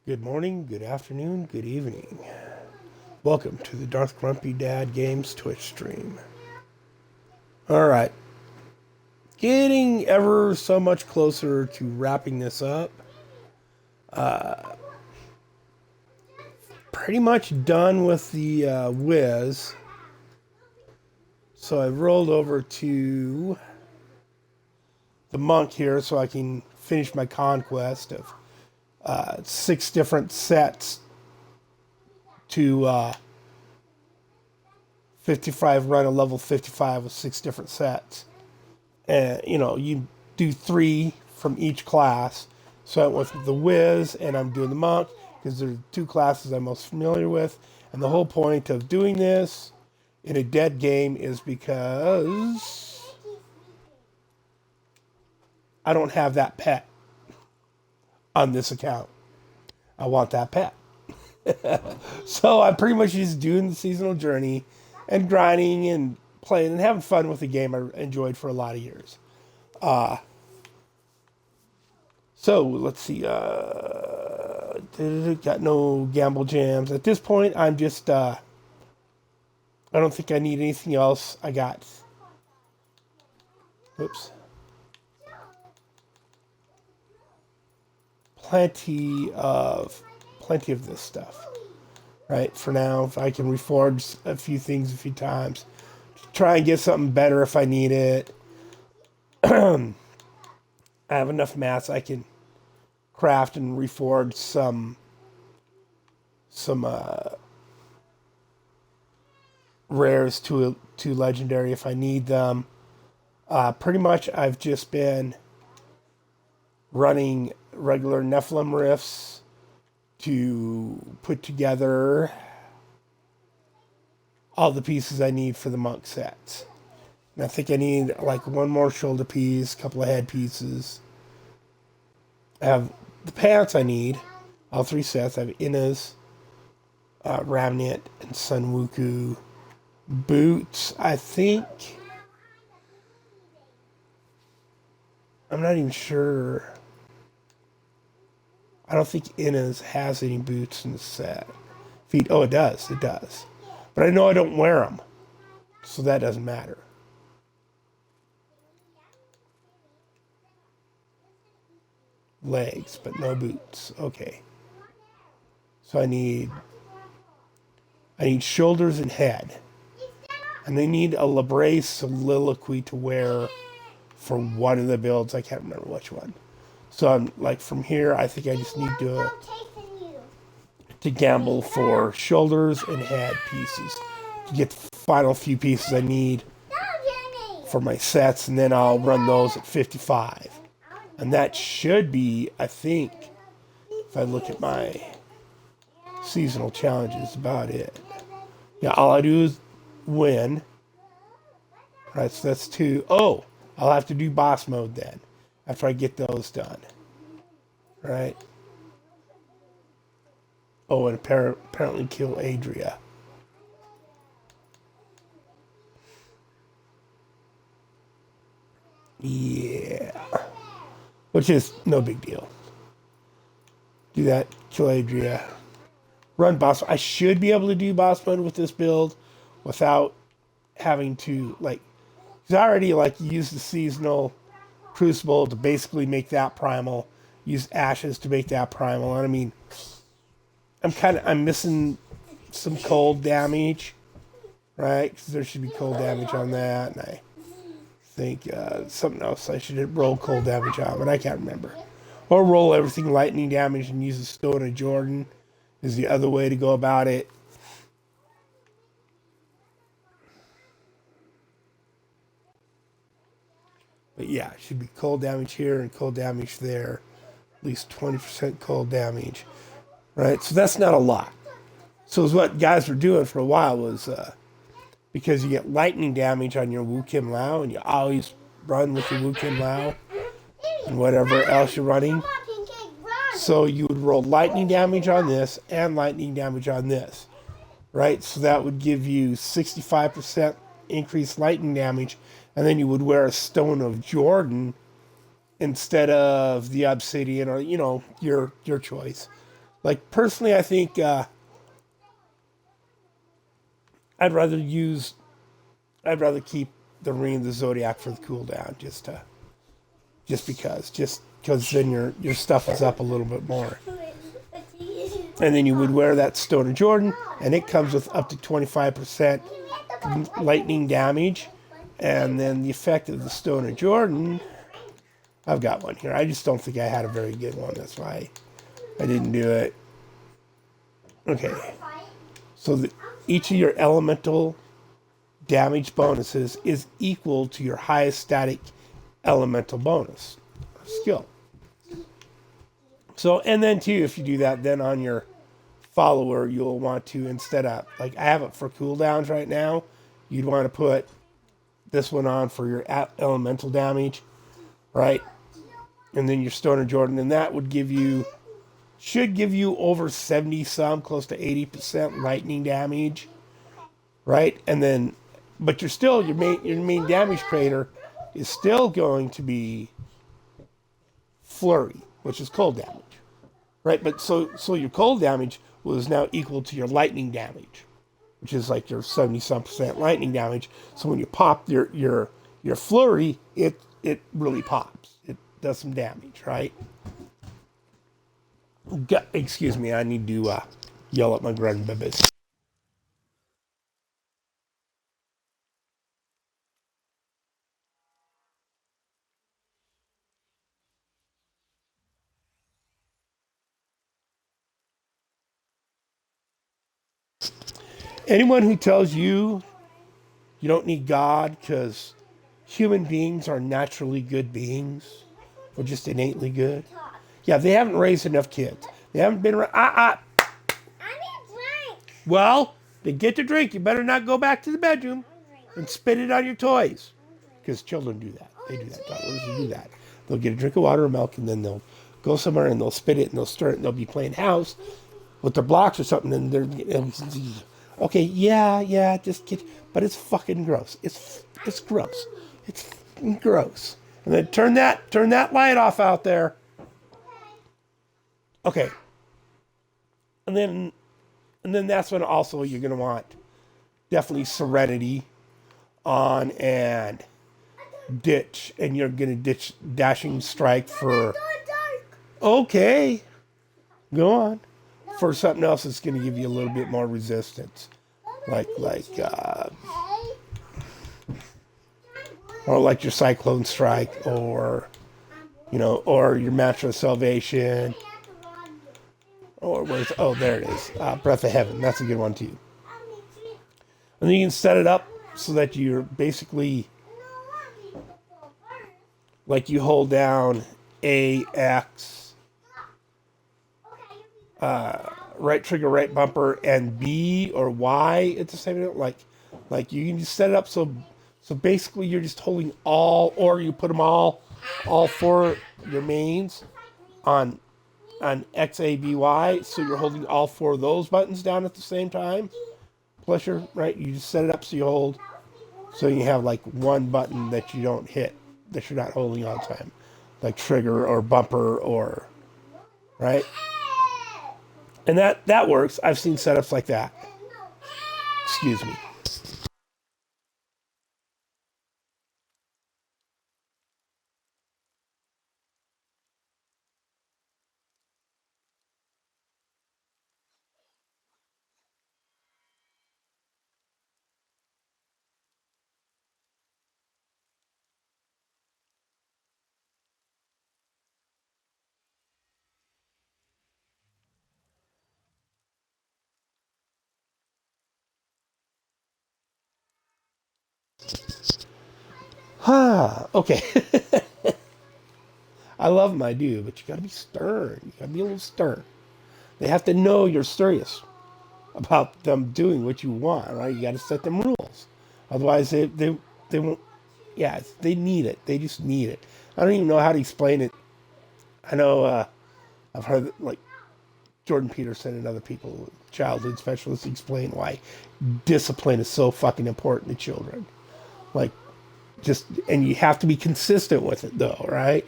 Good morning, good afternoon, good evening. Welcome to the Darth Grumpy Dad Games Twitch stream. Alright, getting ever so much closer to wrapping this up. Pretty much done with the Wiz. So I rolled over to the Monk here so I can finish my conquest of 6 different sets to 55, run a level 55 with 6 different sets. And, you do 3 from each class. So I went with the Wiz and I'm doing the Monk because they're the 2 classes I'm most familiar with. And the whole point of doing this in a dead game is because I don't have that pet on this account. I want that pet. So I'm pretty much just doing the seasonal journey and grinding and playing and having fun with the game I enjoyed for a lot of years. So let's see. Got no gamble jams at this point. I'm just. I don't think I need anything else. I got. Oops. Plenty of this stuff. Right, for now, if I can reforge a few things a few times, try and get something better if I need it. I have enough mats I can craft and reforge some rares to legendary if I need them. Pretty much, I've just been running regular Nephilim rifts to put together all the pieces I need for the monk sets. And I think I need like one more shoulder piece, a couple of head pieces. I have the pants I need, all 3 sets. I have Inna's, Ramnit, and Sun Wuku. Boots, I think. I'm not even sure. I don't think Inna's has any boots in the set. Feet, oh, it does. It does. But I know I don't wear them. So that doesn't matter. Legs, but no boots. Okay. So I need shoulders and head. And they need a Labrace soliloquy to wear for one of the builds. I can't remember which one. So I'm like from here, I think I just need to gamble for shoulders and head pieces to get the final few pieces I need for my sets, and then I'll run those at 55. And that should be, I think, if I look at my seasonal challenges, about it. Yeah, all I do is win. Right, so that's 2. Oh, I'll have to do boss mode then after I get those done. Right? Oh, and apparently kill Adria. Yeah. Which is no big deal. Do that, kill Adria. Run boss. I should be able to do boss mode with this build without having to, like, because I already, like, use the seasonal crucible to basically make that primal. Use ashes to make that primal. And I mean, I'm missing some cold damage, right? Because there should be cold damage on that. And I think something else I should roll cold damage on, but I can't remember. Or roll everything lightning damage and use the Stone of Jordan is the other way to go about it. But yeah, it should be cold damage here and cold damage there. At least 20% cold damage. Right? So that's not a lot. So what guys were doing for a while was because you get lightning damage on your Wu Kim Lao, and you always run with your Wu Kim Lao and whatever else you're running. So you would roll lightning damage on this and lightning damage on this. Right? So that would give you 65% increased lightning damage, and then you would wear a Stone of Jordan instead of the Obsidian, or your choice. Like personally, I think I'd rather use I'd rather keep the Ring of the Zodiac for the cooldown, just because then your stuff is up a little bit more, and then you would wear that Stone of Jordan, and it comes with up to 25% lightning damage, and then the effect of the Stone of Jordan. I've got one here. I just don't think I had a very good one. That's why I didn't do it. Okay, so each of your elemental damage bonuses is equal to your highest static elemental bonus skill. So, and then too, if you do that, then on your follower, you'll want to, instead of, like I have it for cooldowns right now, you'd want to put this one on for your elemental damage, right? And then your Stone of Jordan, and that would should give you over 70 some, close to 80% lightning damage, right? And then, but your main damage creator is still going to be flurry, which is cold damage, right? But so your cold damage was now equal to your lightning damage, which is like your 70-some% lightning damage. So when you pop your flurry, it really pops. It does some damage, right? Excuse me, I need to yell at my grandbabies. Anyone who tells you you don't need God because human beings are naturally good beings or just innately good, yeah, they haven't raised enough kids. They haven't been around. I need a drink. Well, then get to drink. You better not go back to the bedroom and spit it on your toys. Because children do that. They do that. Toddlers do that. They'll get a drink of water or milk, and then they'll go somewhere and they'll spit it and they'll stir it and they'll be playing house with their blocks or something. And they're okay, yeah, just get. But it's fucking gross. It's gross. It's gross. And then turn that light off out there. Okay. And then that's when also you're gonna want definitely Serenity on and ditch, and you're gonna ditch Dashing Strike for okay, go on, for something else that's gonna give you a little bit more resistance, like or like your Cyclone Strike, or or your Mantra of Salvation, or there it is, Breath of Heaven. That's a good one too. And then you can set it up so that you're basically like you hold down A, X, right trigger, right bumper, and B or Y at the same time. Like you can just set it up so basically you're just holding all, or you put them all four your mains on X, A, B, Y. So you're holding all four of those buttons down at the same time. Plus right. You just set it up so you have like one button that you don't hit, that you're not holding all the time, like trigger or bumper or right. And that works. I've seen setups like that. Excuse me. Okay. I love them, I do, but you gotta be stern. You gotta be a little stern. They have to know you're serious about them doing what you want, right? You gotta set them rules. Otherwise, they won't. Yeah, they need it. They just need it. I don't even know how to explain it. I know I've heard like Jordan Peterson and other people, childhood specialists, explain why discipline is so fucking important to children. Like, and you have to be consistent with it, though, right?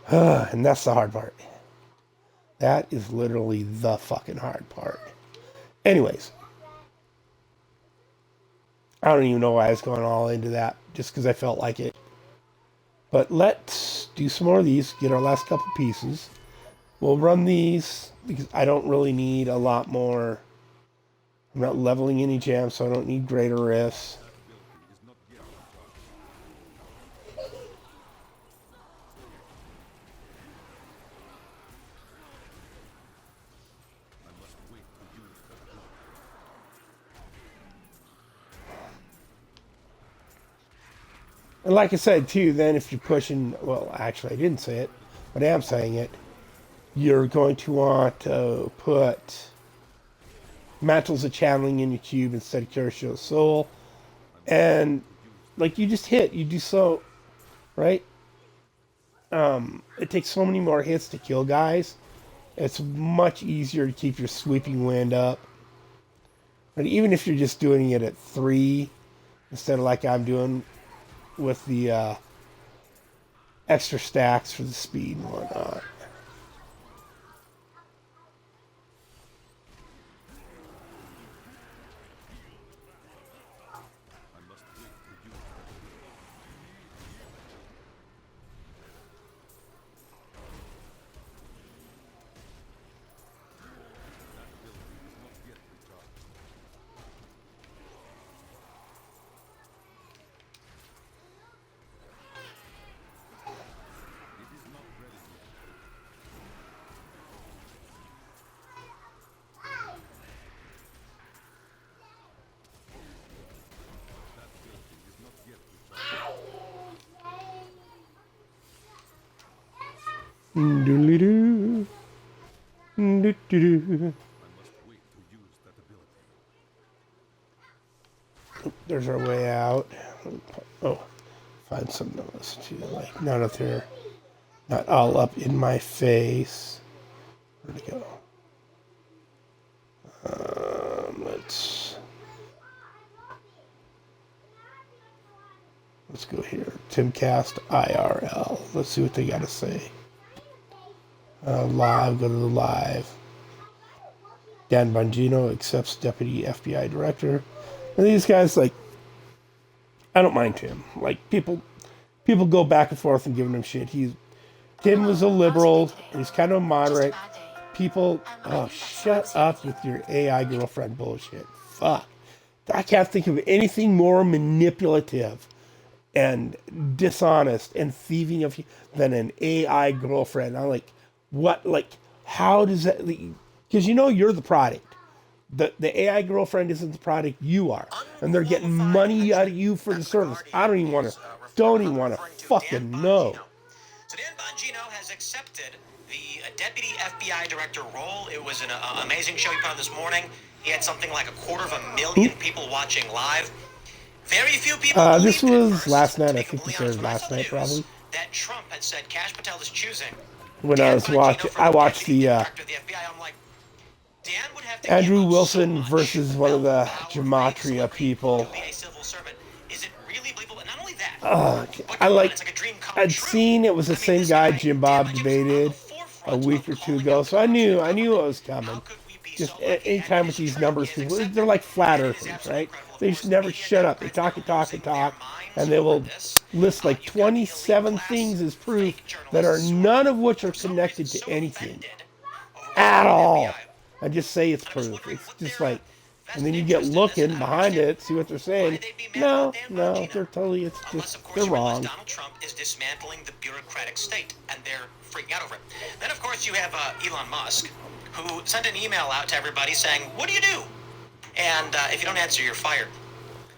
And that's the hard part. That is literally the fucking hard part. Anyways, I don't even know why I was going all into that, just because I felt like it. But let's do some more of these, get our last couple pieces. We'll run these because I don't really need a lot more. I'm not leveling any gems, so I don't need greater rifts. And like I said, too, then if you're pushing, well, actually, I didn't say it, but I am saying it, you're going to want to put Mantles of Channeling in your cube instead of Curse of Soul. And, like, you just hit, you do so, right? It takes so many more hits to kill guys. It's much easier to keep your sweeping wind up. And even if you're just doing it at 3, instead of like I'm doing with the extra stacks for the speed and whatnot. Doodly-doo. Doo-doo-doo. There's our way out. Oh, find something to listen to. Like, not up there. Not all up in my face. Where'd it go? Let's go here. Timcast IRL. Let's see what they got to say. Live. Go to the live. Dan Bongino accepts deputy FBI director. And these guys, like, I don't mind Tim. Like, people go back and forth and giving him shit. Tim was a liberal. He's kind of moderate. People, oh, shut up with your AI girlfriend bullshit. Fuck. I can't think of anything more manipulative and dishonest and thieving of than an AI girlfriend. I'm like, what? Like, how does that? Because you know you're the product. The AI girlfriend isn't the product. You are, and they're getting money out of you for the service. I don't even want to fucking know. So Dan Bongino has accepted the deputy FBI director role. It was an amazing show he put on this morning. He had something like 250,000 people watching live. Very few people. This was last night. I think we started last night, probably. That Trump had said Kash Patel is choosing. When I was watching, I watched the Andrew Wilson versus one of the Gematria people. I'd seen it was the same guy Jim Bob debated a week or two ago, so I knew it was coming. Just anytime with these numbers people, they're like flat earthers, right? They just never shut up. They talk and talk and talk, and they will list like 27 things as proof that are none of which are connected to anything at all. I just say it's proof. It's just like, and then you get looking behind it, see what they're saying. No, they're totally, they're wrong. Donald Trump is dismantling the bureaucratic state, and they're freaking out over it. Then, of course, you have Elon Musk, who sent an email out to everybody saying, "What do you do? And if you don't answer, you're fired."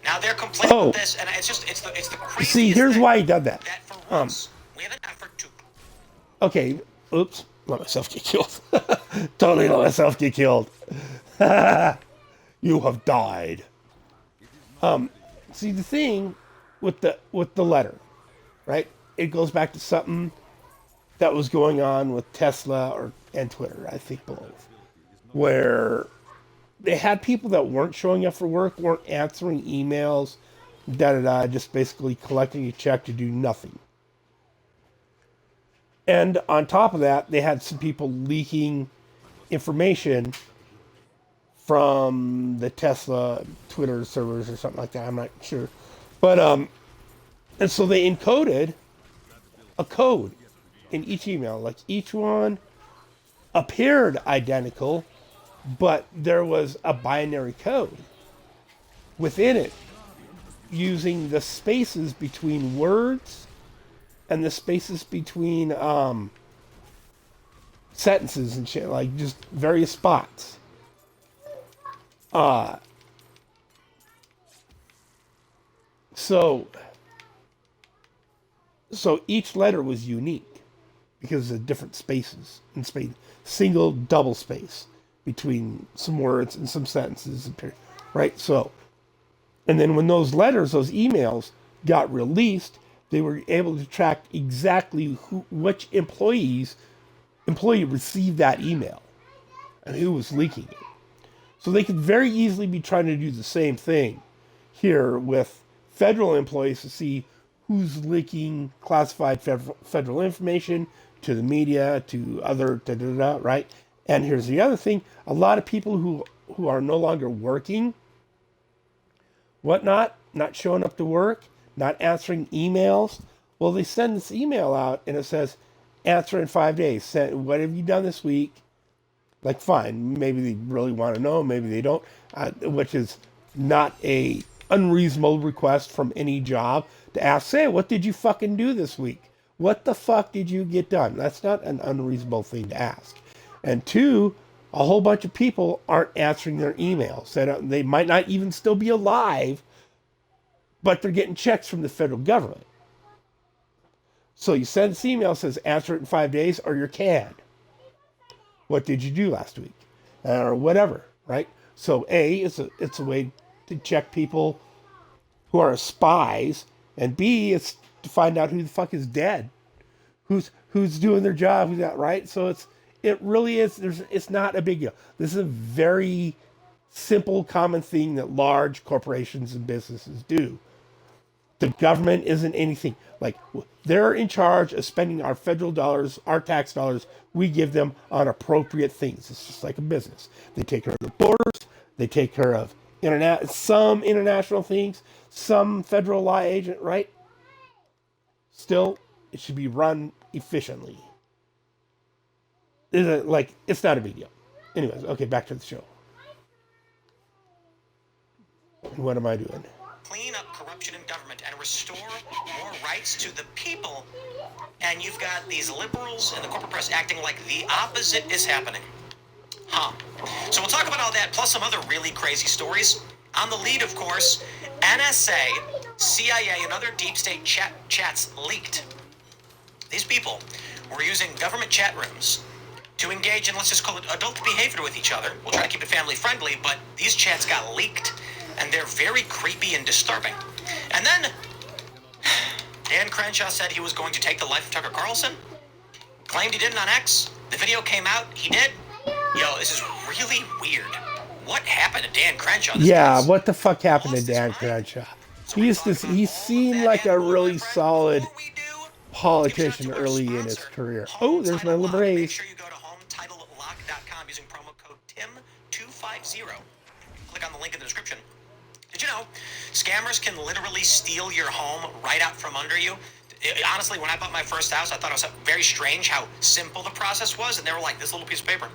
Now they're complaining with this, and it's the craziest. See, here's why he did that. That for once, we have an effort to. Okay, oops, let myself get killed. Totally let myself get killed. You have died. See, the thing with the letter, right? It goes back to something that was going on with Tesla and Twitter, I think both, where they had people that weren't showing up for work, weren't answering emails, just basically collecting a check to do nothing. And on top of that, they had some people leaking information from the Tesla Twitter servers or something like that. I'm not sure. But and so they encoded a code in each email. Like each one appeared identical, but there was a binary code within it using the spaces between words and the spaces between sentences and shit, like just various spots. So each letter was unique because of different spaces and space, single, double space between some words and some sentences, right? So, and then when those letters, those emails got released, they were able to track exactly which employee received that email and who was leaking it. So they could very easily be trying to do the same thing here with federal employees to see who's leaking classified federal information to the media, to other, right? And here's the other thing. A lot of people who are no longer working, whatnot, not showing up to work, not answering emails. Well, they send this email out and it says, answer in 5 days. What have you done this week? Like, fine, maybe they really want to know, maybe they don't, which is not a unreasonable request from any job to ask, say, what did you fucking do this week? What the fuck did you get done? That's not an unreasonable thing to ask. And two, a whole bunch of people aren't answering their emails. They might not even still be alive, but they're getting checks from the federal government. So you send this email, says answer it in 5 days or you're canned. What did you do last week? Or whatever, right? So A, it's a way to check people who are spies, and B, it's to find out who the fuck is dead, who's doing their job, who's not, right? So it really is. It's not a big deal. This is a very simple, common thing that large corporations and businesses do. The government isn't anything. Like, they're in charge of spending our federal dollars, our tax dollars. We give them on appropriate things. It's just like a business. They take care of the borders. They take care of some international things, some federal law agent, right? Still, it should be run efficiently. It's not a big deal. Anyways, okay, back to the show. What am I doing? Clean up corruption in government and restore more rights to the people. And you've got these liberals and the corporate press acting like the opposite is happening. So we'll talk about all that, plus some other really crazy stories. On the lead, of course, NSA, CIA, and other deep state chats leaked. These people were using government chat rooms to engage in, let's just call it, adult behavior with each other. We'll try to keep it family friendly, but these chats got leaked, and they're very creepy and disturbing. And then Dan Crenshaw said he was going to take the life of Tucker Carlson. Claimed he didn't on X. The video came out. He did. Yo, this is really weird. What happened to Dan Crenshaw? What the fuck happened to Dan Crenshaw? He seemed like a really solid politician early in his career. Oh, there's my little raise. Make sure you go to HomeTitleLock.com using promo code TIM250. Click on the link in the description. Did you know scammers can literally steal your home right out from under you? Honestly, when I bought my first house, I thought it was very strange how simple the process was, and they were like, this little piece of paper.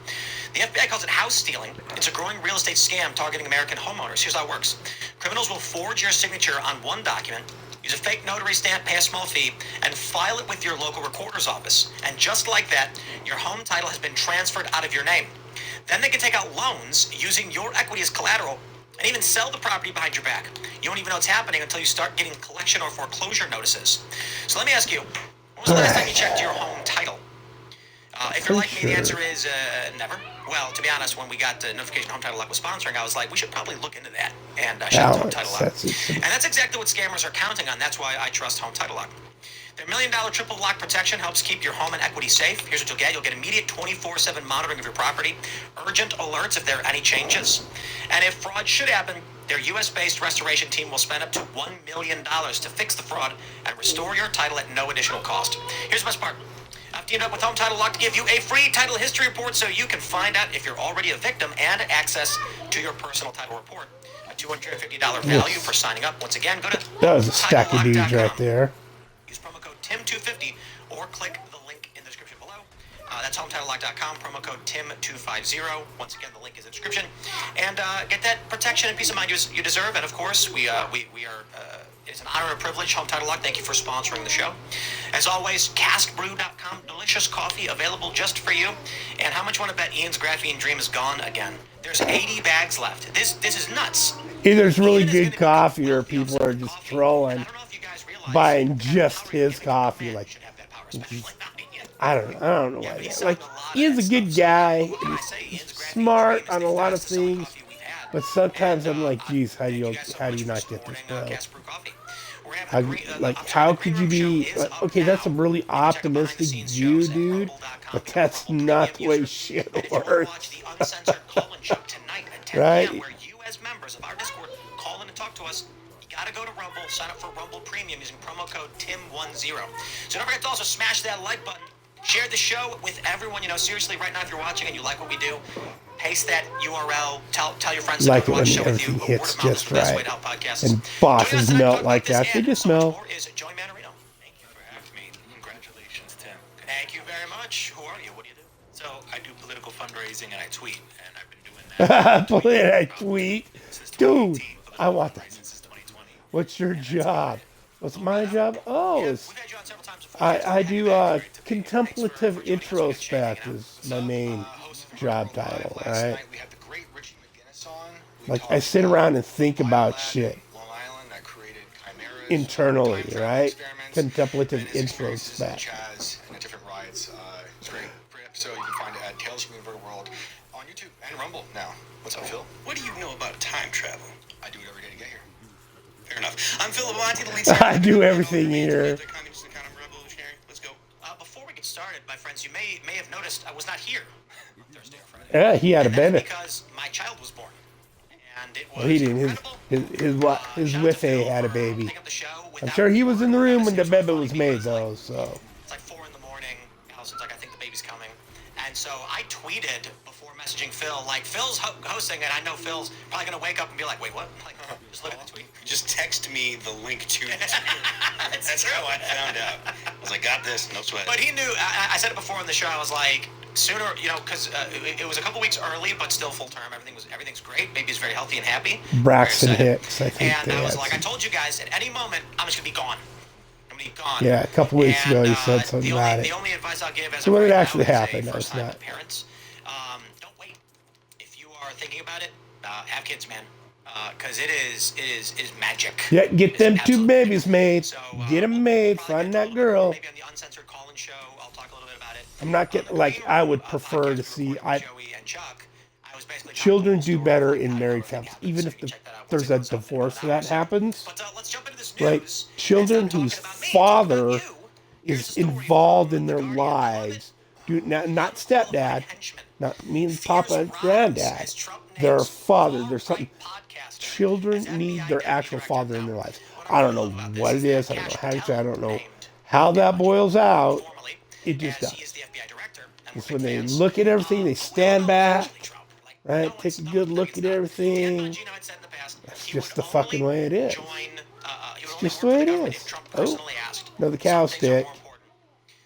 The FBI calls it house stealing. It's a growing real estate scam targeting American homeowners. Here's how it works. Criminals will forge your signature on one document, use a fake notary stamp, pay a small fee, and file it with your local recorder's office. And just like that, your home title has been transferred out of your name. Then they can take out loans using your equity as collateral and even sell the property behind your back. You won't even know it's happening until you start getting collection or foreclosure notices. So let me ask you, when was the last time you checked your home title? If you're like me, the answer is never. Well, to be honest, when we got the notification Home Title Lock was sponsoring, I was like, we should probably look into that and shout Home Title Lock. And that's exactly what scammers are counting on. That's why I trust Home Title Lock. Their $1 million triple lock protection helps keep your home and equity safe. Here's what you'll get. You'll get immediate 24/7 monitoring of your property, urgent alerts if there are any changes. And if fraud should happen, their U.S.-based restoration team will spend up to $1 million to fix the fraud and restore your title at no additional cost. Here's the best part. I've teamed up with Home Title Lock to give you a free title history report so you can find out if you're already a victim and access to your personal title report. A $250 value for signing up. Once again, go to That was a stack of dudes right HomeTitleLock.com. there. Use promo code TIM250 or click the link in the description below. That's HomeTitleLock.com, promo code TIM250. Once again, the link is in the description. And get that protection and peace of mind you deserve. And of course, we are. It's an honor and a privilege, Home Title Lock. Thank you for sponsoring the show. As always, caskbrew.com, delicious coffee available just for you. And how much you want to bet Ian's graphene dream is gone again? There's 80 bags left. This is nuts. Either it's really Ian is good gonna be coffee or wealthy off people some are just coffee. trolling, And I don't know if you guys realize, buying just power his giving coffee. man Like, should have that power, especially not Ian. I don't know Yeah, why. but he's Like, selling a lot of Ian's a that good stuff, so guy. what And I he's say, Ian's graphene smart dream is on the a lot of fastest selling things. coffee we've had. But sometimes And, I'm like, geez, how do thank you guys so how do much you for not get this, supporting, bro? Cast Brew Coffee. We're having How, a great, like, I'm sorry, how the could Green you Room be? show is Like, up okay, that's a now. really You can check our optimistic behind-the-scenes view, shows at dude. rumble.com. But Become a that's Rumble not the Premium way user. shit And if you want to watch works. the uncensored call-in show tonight at 10 Right? p.m., where you as members of our Discord call in and talk to us, you got to go to Rumble, sign up for Rumble Premium using promo code TIM10. So don't forget to also smash that like button. Share the show with everyone. You know, seriously, right now, if you're watching and you like what we do, paste that URL. Tell your friends to Like come it watch when the show with you. everything Word hits of mouth is just the best way right. to help podcasts. And Joining us bosses tonight to melt talk about like this that. They and just so much melt. more is Joey Manarino. Thank you for having me. Congratulations, Tim. Thank you very much. Who are you? What do you do? So I do political fundraising and I tweet, and I've been doing that. I tweet. Since Dude, 2018, for the I want that. fundraising since 2020. What's your job? What's my job? Oh, it's We've had you on several times before. I do contemplative Thanks for joining us. Good chatting, introspect hanging out. is my main Host of job Vertical Live. title, Last right? night we had the great Richie McGinnis on. We Like, talked I sit about around and think about Biolab shit in Long Island that created chimeras, internally, time travel right? experiments, Contemplative and his experiences in introspect. Chaz and the different rides. It's great. Great episode. You can find it at Tales from the Inverted World on YouTube and Rumble now. What's up, Phil? What do you know about time travel? I do it every day to get here. Fair enough. I'm Phil Labonte, the lead singer. I do everything here. The communist and counter-revolutionary. Let's go. Before we get started, my friends, you may have noticed I was not here Thursday or Friday. Yeah, he had a And that's Bennett. because my child was born. And it was Well, he didn't. incredible. His Shout out wife to Phil had a for baby. picking up the show I'm without sure he was in the room when the messages baby from was funny made, people. though. So It's like 4 in the morning. Allison's like, I think the baby's coming. And so I tweeted before messaging Phil, like, Phil's hosting, and I know Phil's probably going to wake up and be like, wait, what? Like, just look at the tweet. Just text me the link to the tweet. That's how I found out. I was like, got this, no sweat. But he knew. I said it before on the show. I was like, sooner, you know, because it was a couple weeks early, but still full term. Everything's great. Baby's very healthy and happy. Braxton Very excited. Hicks, I think And they I was had like, I some- told you guys, at any moment, I'm just gonna be gone. I'm gonna be gone. Yeah, a couple weeks ago he said something about The it. only advice I'll give as So a when it right now actually as a happened, no, it's first-time not. parents, don't wait. If you are thinking about it, have kids, man. Because it is magic. Yeah, get It's them two absolute babies magic. made. So, Get them we'll made. probably Find get that to a little bit girl. more maybe on the uncensored call-in show. I'll talk a little bit about it. I'm not On the getting like Green I Room, would prefer podcast to we see. recorded with Joey and Chuck, I was basically Children talking do the better story in of married everything families, happened, even so if you can check that out once there's it a goes up in divorce about an that hour. happens. But let's jump into this Like news. children Instead of whose talking about me, talk father about you. Here's a is story involved from in The their Guardian. lives. Not stepdad, Henchman. not me and Fears Papa and rise Granddad. as Trump Their names father. There's something. alt-right podcaster Children as need FBI their deputy actual director. father in Now, their lives. what I don't really know love about what this it is. that I don't know Kash how to say. I don't know named how that boils out. formally It just as does. he is the FBI director, and It's we're when big they fans. look at everything, they But we stand will back, eventually Trump. Like, right? no Take one's- a no good one look thinks at that. Dan everything. Bongino had said in the past That's he just would the fucking only way it is. join, he would Just only the way work for it the government is. if Trump Oh, personally asked. another cow Some things are stick. more important.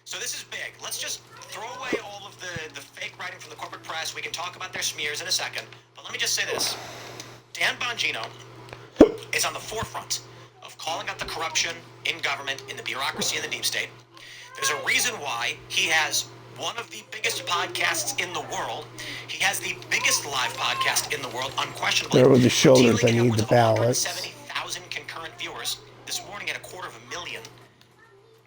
So this is big. Let's just throw away all of the fake writing from the corporate press. We can talk about their smears in a second. But let me just say this. Dan Bongino is on the forefront of calling out the corruption in government, in the bureaucracy, in the deep state. There's a reason why he has one of the biggest podcasts in the world. He has the biggest live podcast in the world, unquestionably. There with the shoulders, I Routinely need upwards the of balance. 170,000 concurrent viewers. This morning at 250,000.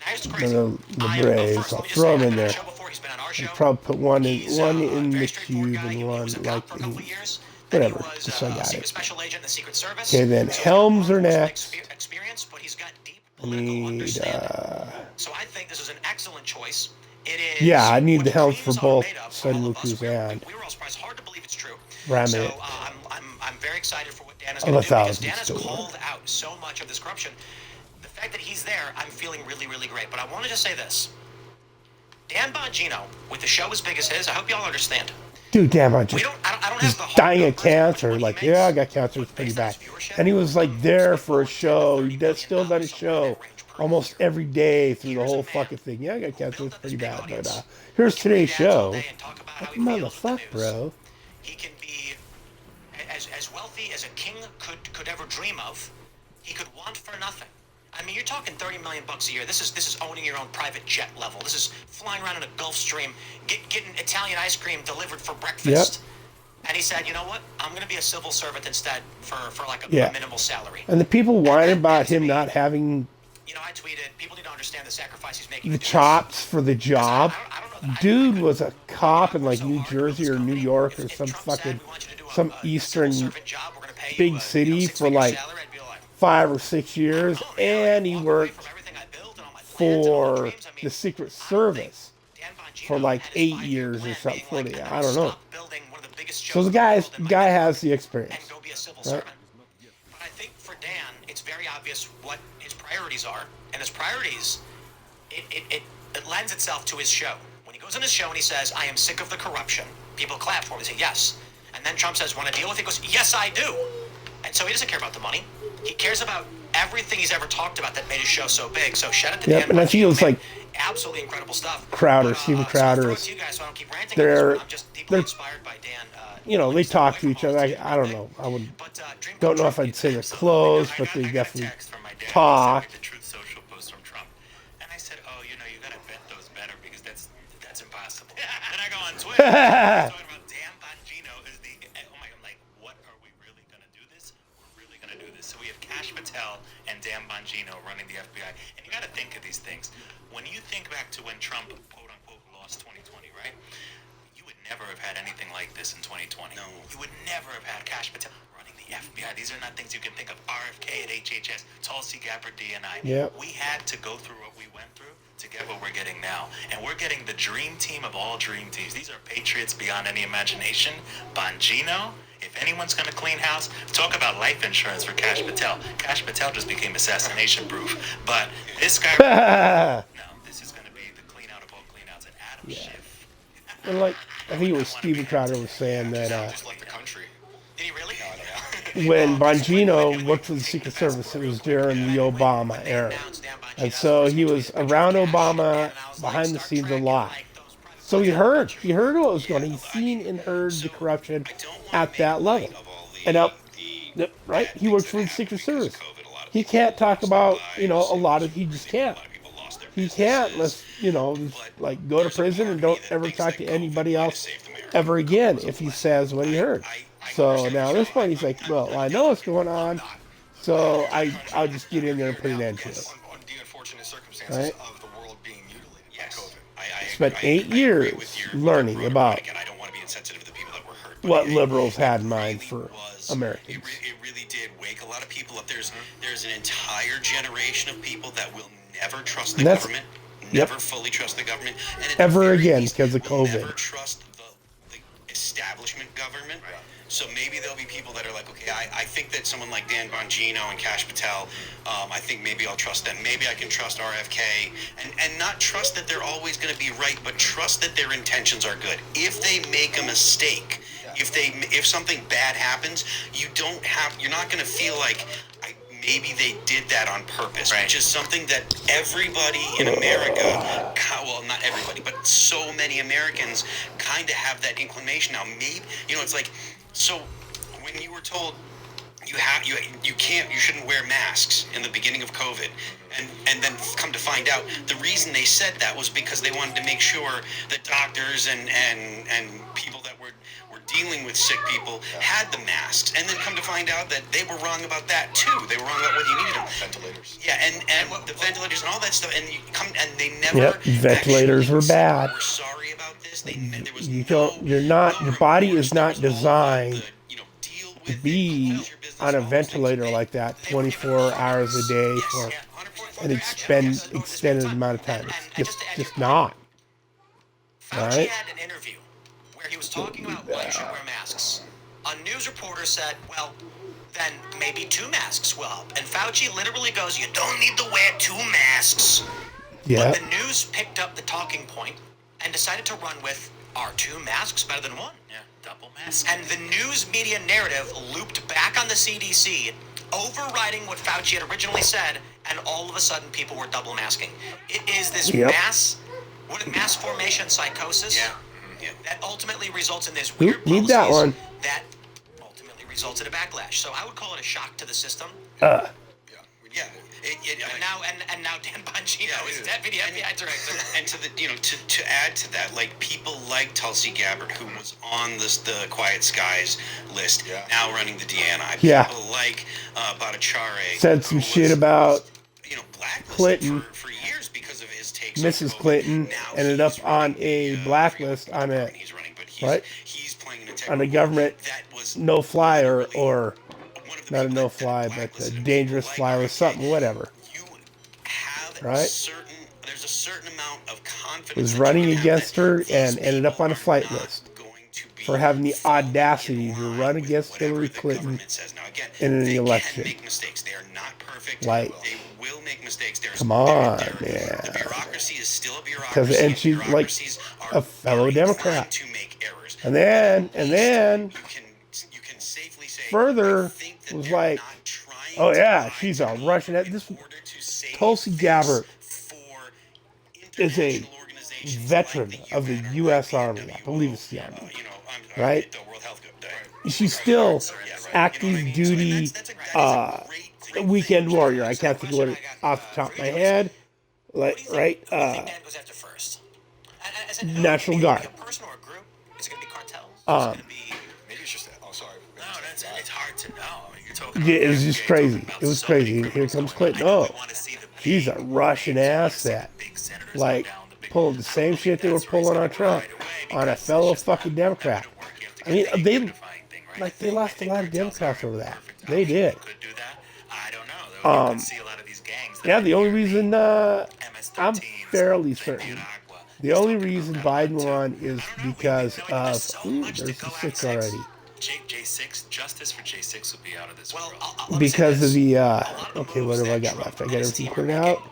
Now here's what's crazy. The Braves. First, I'll let me just throw say, them I've in been on there. the show before. He's been on our show. Probably put one in He's, in very the straightforward cube guy. and He one was a like cop for a couple of years. whatever. Then he was Just so I got secret it. special agent in the Secret Service. Okay, then So he's got Helms law are enforcement next. Experience, but he's got deep I political need. understanding. So I think this is an excellent choice. It is. Yeah, I need what the Helms dreams for are both made of for Sun all of us. Wukong's We and were all surprised. Hard to believe it's true. Ramet. So I'm very excited for what Dan is I'm going to do because 1,000 Dan has still. called out so much of this corruption. The fact that he's there, I'm feeling really, really great. But I want to just say this. Dan Bongino, with a show as big as his, I hope y'all understand. Dude, damn, I We just don't. I don't have just the whole dying of numbers behind cancer. what he Like, makes, yeah, I got cancer. It's but pretty based on bad. his viewership, And he was like there he's for a going to show. $30 He billion, still done a somewhere in show that range per almost year. every day through the Here's a whole man fucking thing. Yeah, I got who cancer. built It's up this pretty big bad. But audience. here's He can read today's ads all show. day and talk about how What he feels with the motherfuck, news. bro? He can be as wealthy as a king could ever dream of. He could want for nothing. I mean, you're talking $30 million a year. This is owning your own private jet level. This is flying around in a Gulfstream, getting Italian ice cream delivered for breakfast. Yep. And he said, you know what? I'm going to be a civil servant instead for like a Yeah. minimal salary. And the people whining about to him me, not having You know, I tweeted, people need to understand the sacrifice he's making. the to do this. chops for the job. I don't know that I Dude could- was a cop in work like so New hard to build Jersey this or New company. York or If some Trump said, fucking "We want you to do some a civil eastern servant job, we're gonna pay you big a, city for 6-figure like salary," I'd be like, 5 or 6 years, "Oh, man, and he walk away worked from everything I built and all my plans and all my for dreams." I mean, the Secret I don't think Service Dan Bongino for like had his 8 5-year years or plan something. being 40, like, I don't know. stop building one of the biggest So shows the in world in my guy network has the and experience. go be a civil Right. servant. But I think for Dan, it's very obvious what his priorities are, and his priorities, it lends itself to his show. When he goes on his show and he says, "I am sick of the corruption," people clap for him. They say yes, and then Trump says, "Want to deal with it?" He goes, "Yes, I do." And so he doesn't care about the money. He cares about everything he's ever talked about that made his show so big. So shout out to Yep, Dan and I think it Bongino, was man. like Absolutely incredible stuff. Crowder, But, Steven so I'll Crowder throw it is- to you guys so I don't keep ranting on they're- this one. I'm just deeply they're- inspired by Dan. You know, they step talk away to from each all other. this I don't thing. know. I would But, dream don't come know true. if I'd say they're Absolutely. close, I but got, they I got a definitely text from my dad. He talk. sent me the Truth Social post from Trump, and I said, "Oh, you know, you gotta vet those better because that's impossible." Then I go on Twitter, talking about Dan Bongino is the. Oh my! I'm like, what are we really gonna do this? We're really gonna do this. So we have Kash Patel and Dan Bongino running the FBI, and you gotta think of these things. When you think back to when Trump, quote unquote, lost 2020, right? You would never have had anything like this in 2020. No. You would never have had Kash Patel running the FBI. These are not things you can think of. RFK at HHS, Tulsi Gabbard DNI. Yep. We had to go through what we went through to get what we're getting now. And we're getting the dream team of all dream teams. These are patriots beyond any imagination. Bongino, if anyone's going to clean house, talk about life insurance for Kash Patel. Kash Patel just became assassination proof. But this guy, no, this is going to be the clean out of all clean outs. And Adam Schiff. And like I think it was Steven Crowder was saying that Just left the country. Did he really? I don't know. when Bongino worked for the Secret Service, it was during the Obama era. And so he was around Obama behind the scenes a lot. So he heard what was going on. He's seen and heard the corruption at that level. And up, right? He works for the Secret Service. He can't talk about, you know, a lot of, he just can't. He can't unless, you know, like go to prison and don't ever talk to anybody else ever again if he says what he heard. So now at this point he's like, well, I know what's going on, so I'll just get in there and put an end to it. On the unfortunate circumstances Right. of the world being mutilated by Yes. COVID. Spent 8 agree years with your learning broader about point. Again, I don't want to be insensitive to the people that were hurt. but what it liberals had in mind really for was- Americans. It really did wake a lot of people up. There's an entire generation of people that will never trust the And that's- government, yep. never fully trust the government, and at Ever the very again least, because of will COVID. Never trust the establishment government. So maybe there'll be people that are like, okay, I think that someone like Dan Bongino and Kash Patel, I think maybe I'll trust them. Maybe I can trust RFK, and not trust that they're always going to be right, but trust that their intentions are good. If they make a mistake, if something bad happens, you're not going to feel like maybe they did that on purpose, which is something that everybody in America, well, not everybody, but so many Americans kind of have that inclination now. Maybe, you know, it's like, so when you were told you shouldn't wear masks in the beginning of COVID, and then come to find out the reason they said that was because they wanted to make sure that doctors and people that were dealing with sick people had the masks, and then come to find out that they were wrong about that too. They were wrong about whether you needed them. Ventilators. Yeah, and the ventilators and all that stuff, and they never. Yep, ventilators were actually bad. We're sorry about this. There was Your body is not designed you know, deal to with it, be close your business, on a all those things. ventilator like that 24 hours a day for an extended amount of time. It's just not. Fauci Right. had an interview where he was talking about why you should wear masks. A news reporter said, well, then maybe 2 masks will help. And Fauci literally goes, you don't need to wear 2 masks. Yeah. But the news picked up the talking point and decided to run with, are two masks better than one? Yeah, double mask. And the news media narrative looped back on the CDC, overriding what Fauci had originally said, and all of a sudden people were double masking. It is this mass formation psychosis that ultimately results in this weird need that one. that ultimately results in a backlash. So I would call it a shock to the system. Yeah. And now Dan Bongino is deputy FBI director. And to the to add to that, like people like Tulsi Gabbard, who was on the Quiet Skies list, now running the DNI. Yeah. People like Bhattacharya Said some shit about blacklisted Clinton. for years because of his takes. Mrs. on Clinton Now ended he's up on running a the, blacklist on a he's running, but he's playing an on integral a government that was no-fly or one of the not a people no-fly, that but a blacklisted dangerous people fly or like something, whatever. You have Right? there's a certain amount of confidence Was that you running can have against that her these and ended up people on a are flight not list going to be for having the fully audacity in to line run with against whatever Hillary the Clinton government says. Now, again, in an they election. can make mistakes. They are not perfect. Like, they will make mistakes. come on, the man. bureaucauccy is still a bureaucracy. And she's like bureaucracies are a fellow very Democrat. inclined to make errors. And then You can safely say, further I think that was they're like, not trying oh to yeah, lie she's to a me Russian. in This order to save Tulsi face Gabbard for is a international organizations veteran like the of the UN or U.S. like Army. I believe it's the Army. I'm Right? the World Health Day. She's still Yeah, right. active You know what I mean? duty So, and that's a great weekend thing. warrior. I can't think of what it off the top of my head. Like, right? Who do you think Dan goes after first? As in who? National Is it gonna Guard. be a person or a group? Is it going to be cartels? Is it Um, going to be... Maybe it's just that. Oh, sorry. No, it's hard to know. I mean, you're talking. Yeah, it was about just you're crazy. talking about It was so many crazy. And here criminals comes going on. Clinton. I know Oh, we want to see the she's a big Russian names. We wanna ass see the that, big senators like, go down, the big- pulling the I same don't shit they think were that's the race pulling that on they Trump ride away on a because fellow it's just fucking not- Democrat. that wouldn't work. You have to I mean, get the they unifying thing, right? like I they think- lost I a think lot of cartels Democrats are over that. perfect They option. did. Could do that. I don't know though. You could see a lot of these gangs. that Yeah, are the only here, reason MS-13s, I'm fairly Nicaragua. certain the He's only talking reason about that Biden too. won is I don't know. because There's of so ooh, much to there's go the out six six. already. J6 justice for J6 would be out of this Well, world. let me say Because of this. the A lot of the okay, what moves have I that got Trump left? I and got his everything team are cleared making out.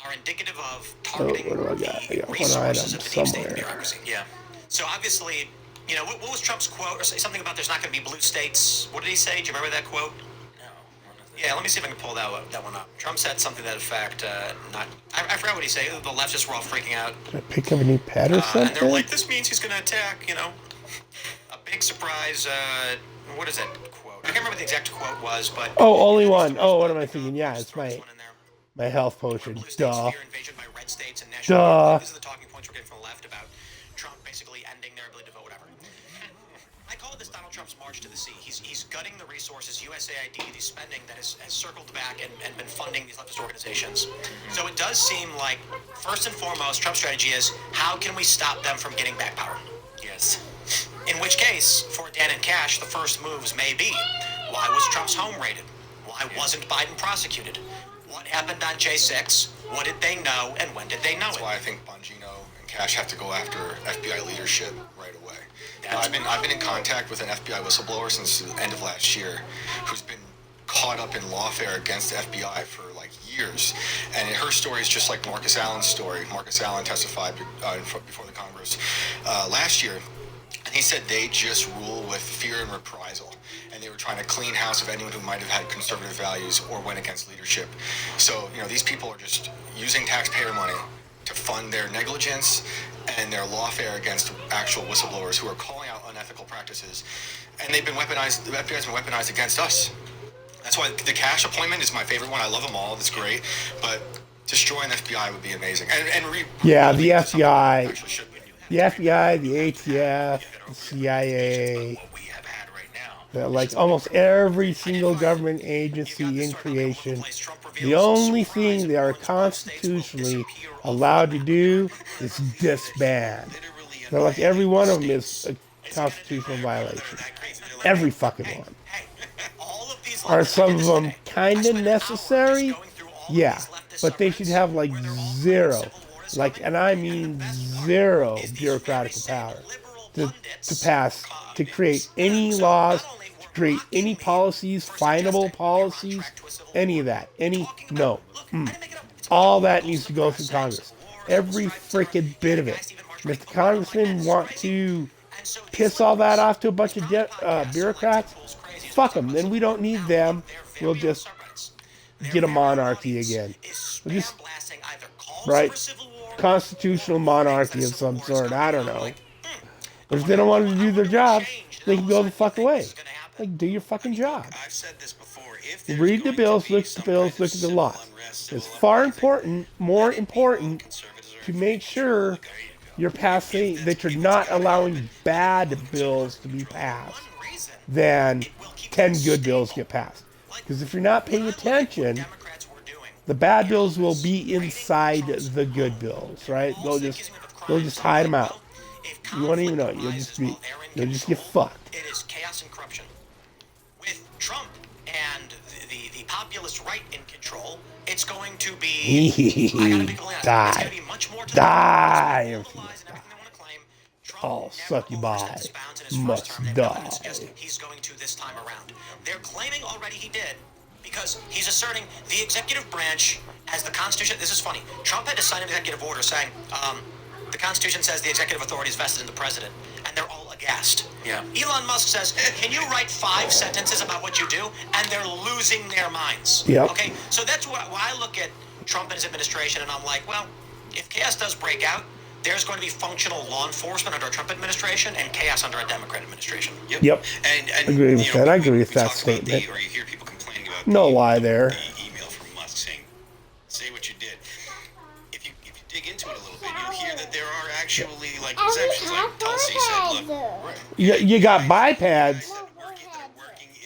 are indicative of Oh, targeting what do I got? I got one resources item of the deep state somewhere. bureaucracy. Yeah. So obviously, you know, what was Trump's quote? Or say something about there's not going to be blue states. What did he say? Do you remember that quote? No. Yeah, let me see if I can pull that one up. Trump said something to that effect. I forgot what he said. The leftists were all freaking out. Did I pick up a new pet or And they're something? like, this means he's going to attack, you know. A big surprise. What is that quote? I can't remember what the exact quote was, but... Oh, only one. Oh, what am I thinking? Yeah, it's Throws my one in there. my health potion. Blue states Duh. fear invasion by red states and national Duh. guard. These are the talking points we're getting from the left about Trump basically ending their ability to vote, whatever. I call this Donald Trump's march to the sea. He's gutting the resources, USAID, the spending that has circled back and been funding these leftist organizations. So it does seem like, first and foremost, Trump's strategy is, how can we stop them from getting back power? Yes. In which case, for Dan and Cash, the first moves may be, why was Trump's home raided? Why wasn't Biden prosecuted? What happened on J6? What did they know, and when did they know That's it? why I think Bongino and Cash have to go after FBI leadership right away. I've been in contact with an FBI whistleblower since the end of last year, who's been caught up in lawfare against the FBI for like years, and her story is just like Marcus Allen's story. Marcus Allen testified before the Congress last year, and he said they just rule with fear and reprisal, and they were trying to clean house of anyone who might have had conservative values or went against leadership. So, you know, these people are just using taxpayer money to fund their negligence and their lawfare against actual whistleblowers who are calling out unethical practices. And they've been weaponized, the FBI's been weaponized against us. That's why the Cash appointment is my favorite one. I love them all, it's great. But destroying the FBI would be amazing. Yeah, the FBI. Actually should be. The FBI, the ATF, the CIA, What we have had right now. like almost every single government agency in creation, the only thing they are constitutionally allowed to do is disband. They're like every one of them is a constitutional violation. Every fucking one. Are some of them kind of necessary? Yeah, but they should have like zero, like, and I mean zero bureaucratic power to pass, to create any laws, to create any policies, finable policies, any of that. No. All that needs to go through Congress. Every freaking bit of it. And if the congressmen want to piss all that off to a bunch of bureaucrats, fuck them. Then we don't need them. We'll just get a monarchy again. We'll just, right? Constitutional monarchy of some sort. I don't know. If they don't want to do their jobs, they can go the fuck away. Like, do your fucking job. I've said this before. If Read the bills, look at the bills, look at the laws. It's far important, more important, to make sure you're passing, that you're not allowing bad bills to be passed, than 10 good bills get passed. Because if you're not paying attention, the bad bills will be inside the good bills, right? They'll just hide them out. You won't even know it. You'll just get fucked. It is chaos and corruption. With Trump and the populist right in control, it's going to be I gotta be clear, it's going to be much more Die. and everything they want to claim. Trump All never succubi expounds in his must first term. They've come in and die. suggested he's going to this time around. They're claiming already he did, because he's asserting the executive branch as the Constitution. This is funny. Trump had to sign an executive order saying the Constitution says the executive authority is vested in the president, and they're all aghast. Yeah. Elon Musk says, can you write 5 sentences about what you do? And they're losing their minds. Yep. Okay, so that's why I look at Trump and his administration, and I'm like, well, if chaos does break out, there's going to be functional law enforcement under a Trump administration and chaos under a Democrat administration. Yep. And Agree with that. I agree with that talk about statement. or you hear people complaining about No lie there. The email from Musk saying, say what you did. If you dig into it a little bit, you'll hear that there are actually like exemptions. Like Tulsi said, look, You got bipads, working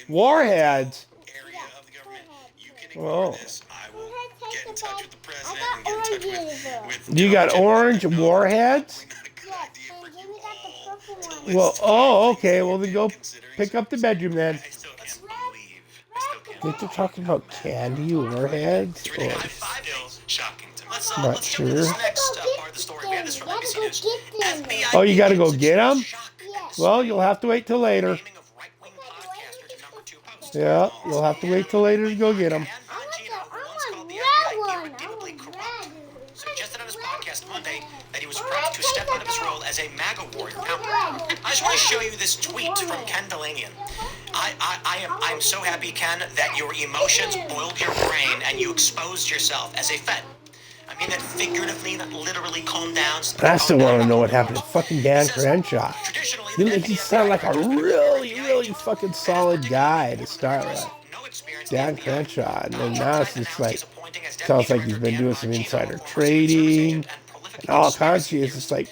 in warheads. area of the government, you can ignore Whoa. this. I will get in touch with the president and get in touch with You got orange warheads? Well, oh, okay. Well, then go pick up the bedroom then. I still can't believe. I still can't. Think they're talking about candy warheads? Or, Still shocking to me. Let's Not let's jump into this sure. next part of the story. We have this from NBC News. FBI oh, you got to go get them? shock and Well, you'll have to wait till later. naming of right-wing podcaster to number 2 post. Yeah, you'll have to wait till later to go get them. Dan Bongino once called the FBI irredeemably corrupt, suggested on his podcast Monday that he was prepped to step out of his role as a MAGA warrior. Now, I just want to show you this tweet from Ken Delanian. I'm so happy, Ken, that your emotions boiled your brain and you exposed yourself as a Fed. I mean that figuratively, not literally. Calm down. I still want to know what happened to fucking Dan Crenshaw. He sounded like a really fucking solid guy to start with. Dan Crenshaw. And then now it's just like, sounds like he's been doing some insider trading and all kinds of shit. It's just like,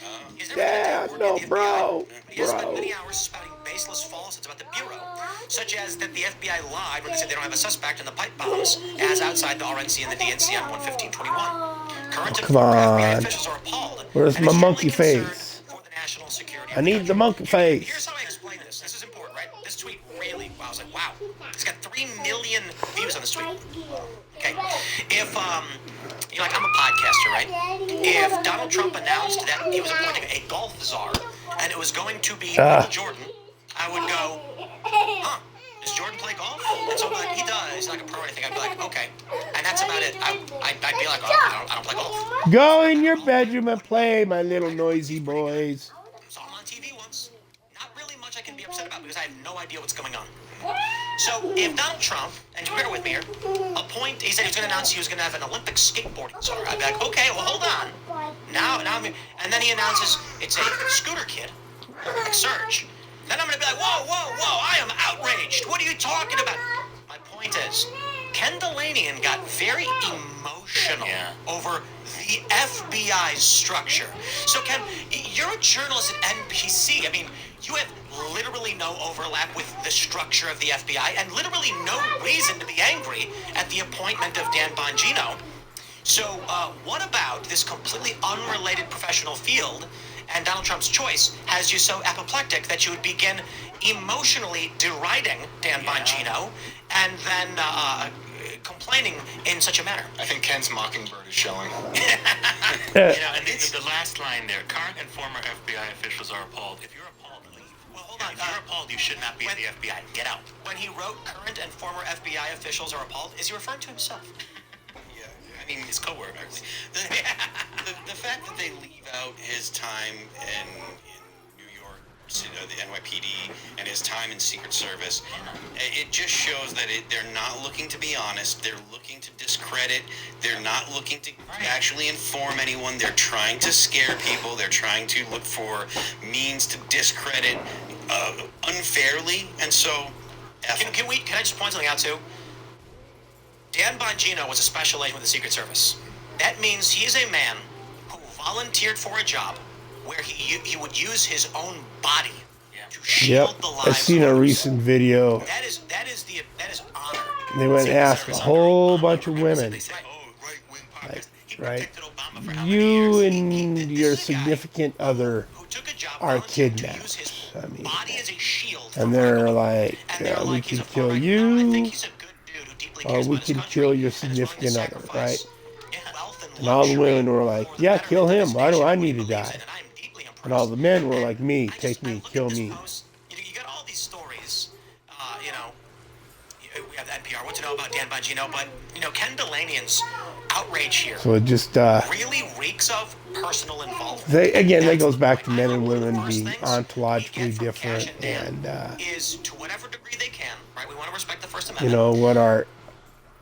yeah, no, bro. He has spent many hours spouting baseless falsehoods about the Bureau, such as that the FBI lied when they said they don't have a suspect in the pipe bombs, as outside the RNC and the DNC on 11521. Current and come former FBI on. officials are appalled. Where's and my extremely monkey concerned face? for the national security of I need the monkey Here's face. how I explain this. This is important, right? This tweet really, I was like, wow. It's got 3 million views on this tweet. Okay. If, you know, like, I'm a podcaster, right? If Donald Trump announced that he was appointing a golf czar, and it was going to be Michael Jordan, I would go, huh, does Jordan play golf? And so I'm like, he does. He's not like a pro or anything. I'd be like, okay. And that's about it. I'd be like, oh, I don't play golf. Go in your bedroom and play, my little noisy boys. Saw him on TV once. Not really much I can be upset about because I have no idea what's going on. So if Donald Trump, and bear with me here, he said he was going to announce he was going to have an Olympic skateboarding czar. I'd be like, okay, well, hold on. Now, and then he announces it's a scooter kid, like Surge. Then I'm going to be like, whoa, I am outraged. What are you talking about? My point is, Ken Delanian got very emotional over the FBI's structure. So, Ken, you're a journalist at NBC. I mean, you have literally no overlap with the structure of the FBI and literally no reason to be angry at the appointment of Dan Bongino. So, what about this completely unrelated professional field and Donald Trump's choice has you so apoplectic that you would begin emotionally deriding Dan Bongino and then complaining in such a manner? I think Ken's mockingbird is showing. You know, and the last line there, current and former FBI officials are appalled. If you're appalled, leave. Well, hold on. If you're appalled, you should not be in the FBI. Get out. When he wrote current and former FBI officials are appalled, is he referring to himself? Yeah, I mean, his coworkers. The fact that they leave out his time in New York, the NYPD, and his time in Secret Service, it just shows that they're not looking to be honest. They're looking to discredit. They're not looking to actually inform anyone. They're trying to scare people. They're trying to look for means to discredit unfairly. And so, Can I just point something out too? Dan Bongino was a special agent with the Secret Service. That means he is a man who volunteered for a job where he would use his own body to shield the lives. I've seen a recent video. That is honor. They went and asked a whole bunch of women, They say, right-wing podcast. He right? protected Obama for how many You years? and This your is a guy significant other who took a job, are volunteered to use his kidnapped. I mean, body as a shield and for they're women. like, And they're we like, he's can a kill far right. No, I think you, he's a good dude who deeply or cares we about his can country kill your and is willing to significant other, sacrifice, right? wealth and And all the luxury women were like, for the yeah, betterment kill of him. this Why do nation I and what he need to believes die? in, and I am deeply impressed. And all the men were And like, me, I take me, look at kill this me. post, you got all these stories, we have the NPR, what to know about Dan Bongino, but, Ken Delanian's outrage here So it just, really reeks of personal involvement. that goes back to men and women First being things we ontologically get from different, Cash and Dan and, is to whatever degree they can, right? We want to respect the First Amendment. what our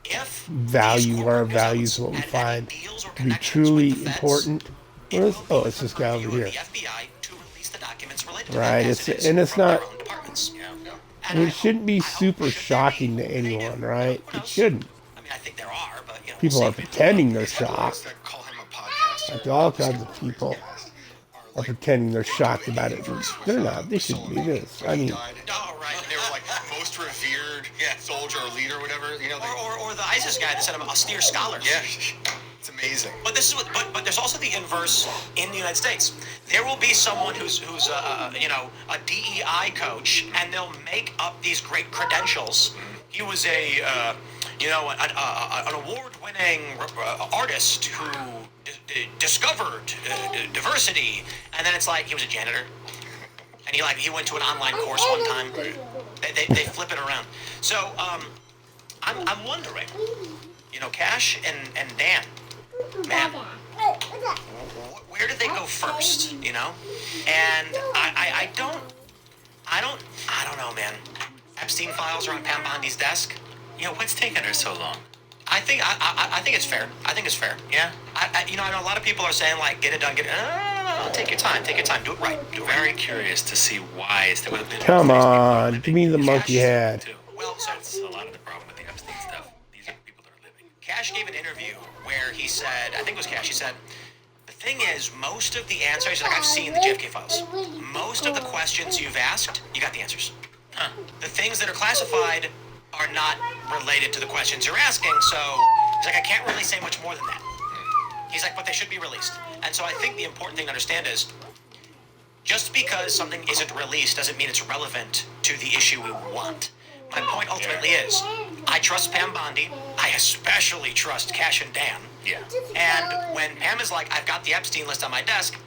If value, these what our corporate values, what we gazelles had any find deals or to be connections truly with the feds, important. it What is, will oh, be it's this the guy purview over of here. the FBI to release the documents related to Right, that, as it's- it is and it's from not- their own departments. I mean, it shouldn't be super shocking to anyone, right? It shouldn't. I mean, I think there are, but People we'll are see. pretending they're shocked. That call him a podcaster. Like all kinds of people are pretending they're shocked about it. They're not. They shouldn't be this. I mean, Oh, right. They were like most revered soldier or leader, or whatever. Or the ISIS guy that said I'm austere scholars. Yeah, it's amazing. But this is but there's also the inverse in the United States. There will be someone who's a DEI coach, and they'll make up these great credentials. He was an award-winning artist who discovered diversity, and then it's like he was a janitor, and he went to an online course one time. They flip it around. So I'm wondering, Cash and Dan, man, where did they go first? And I don't know, man. Epstein files are on Pam Bondi's desk. What's taking her so long? I think it's fair. I think it's fair. Yeah. I know a lot of people are saying like, get it done, get it. No, take your time, do it right. Very curious to see why is there. come on, give me the monkey head. Well, so That's a lot of the problem with the Epstein stuff. These are people that are living. Cash gave an interview where he said, I think it was Cash, he said, the thing is, most of the answers, like I've seen the JFK files, most of the questions you've asked, you got the answers. The things that are classified are not related to the questions you're asking, so he's like, I can't really say much more than that. He's like, but they should be released. And so I think the important thing to understand is, just because something isn't released doesn't mean it's relevant to the issue we want. My point ultimately is, I trust Pam Bondi. I especially trust Cash and Dan. Yeah. And when Pam is like, I've got the Epstein list on my desk,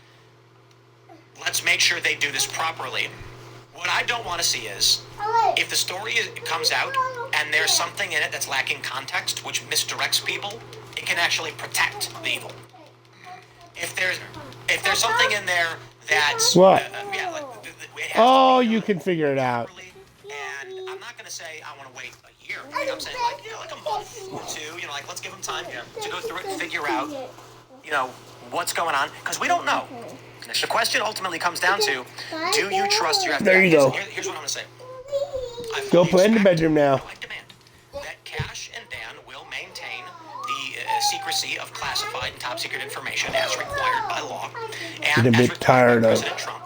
let's make sure they do this properly. What I don't want to see is, if the story comes out and there's something in it that's lacking context, which misdirects people, it can actually protect the evil. If there's something in there that's What? it has to Oh, be you done can figure it out. properly, and I'm not gonna say I want to wait a year. I'm saying like a month or two. Let's give them time to go through it and figure out what's going on, because we don't know. The question ultimately comes down to, do you trust your FBI? There you go. Here's what I'm gonna say. I Go fully play in the expect, bedroom now. I demand that Cash and Dan will maintain the secrecy of classified and top secret information as required by law, and Getting a as bit required by tired of- President Trump.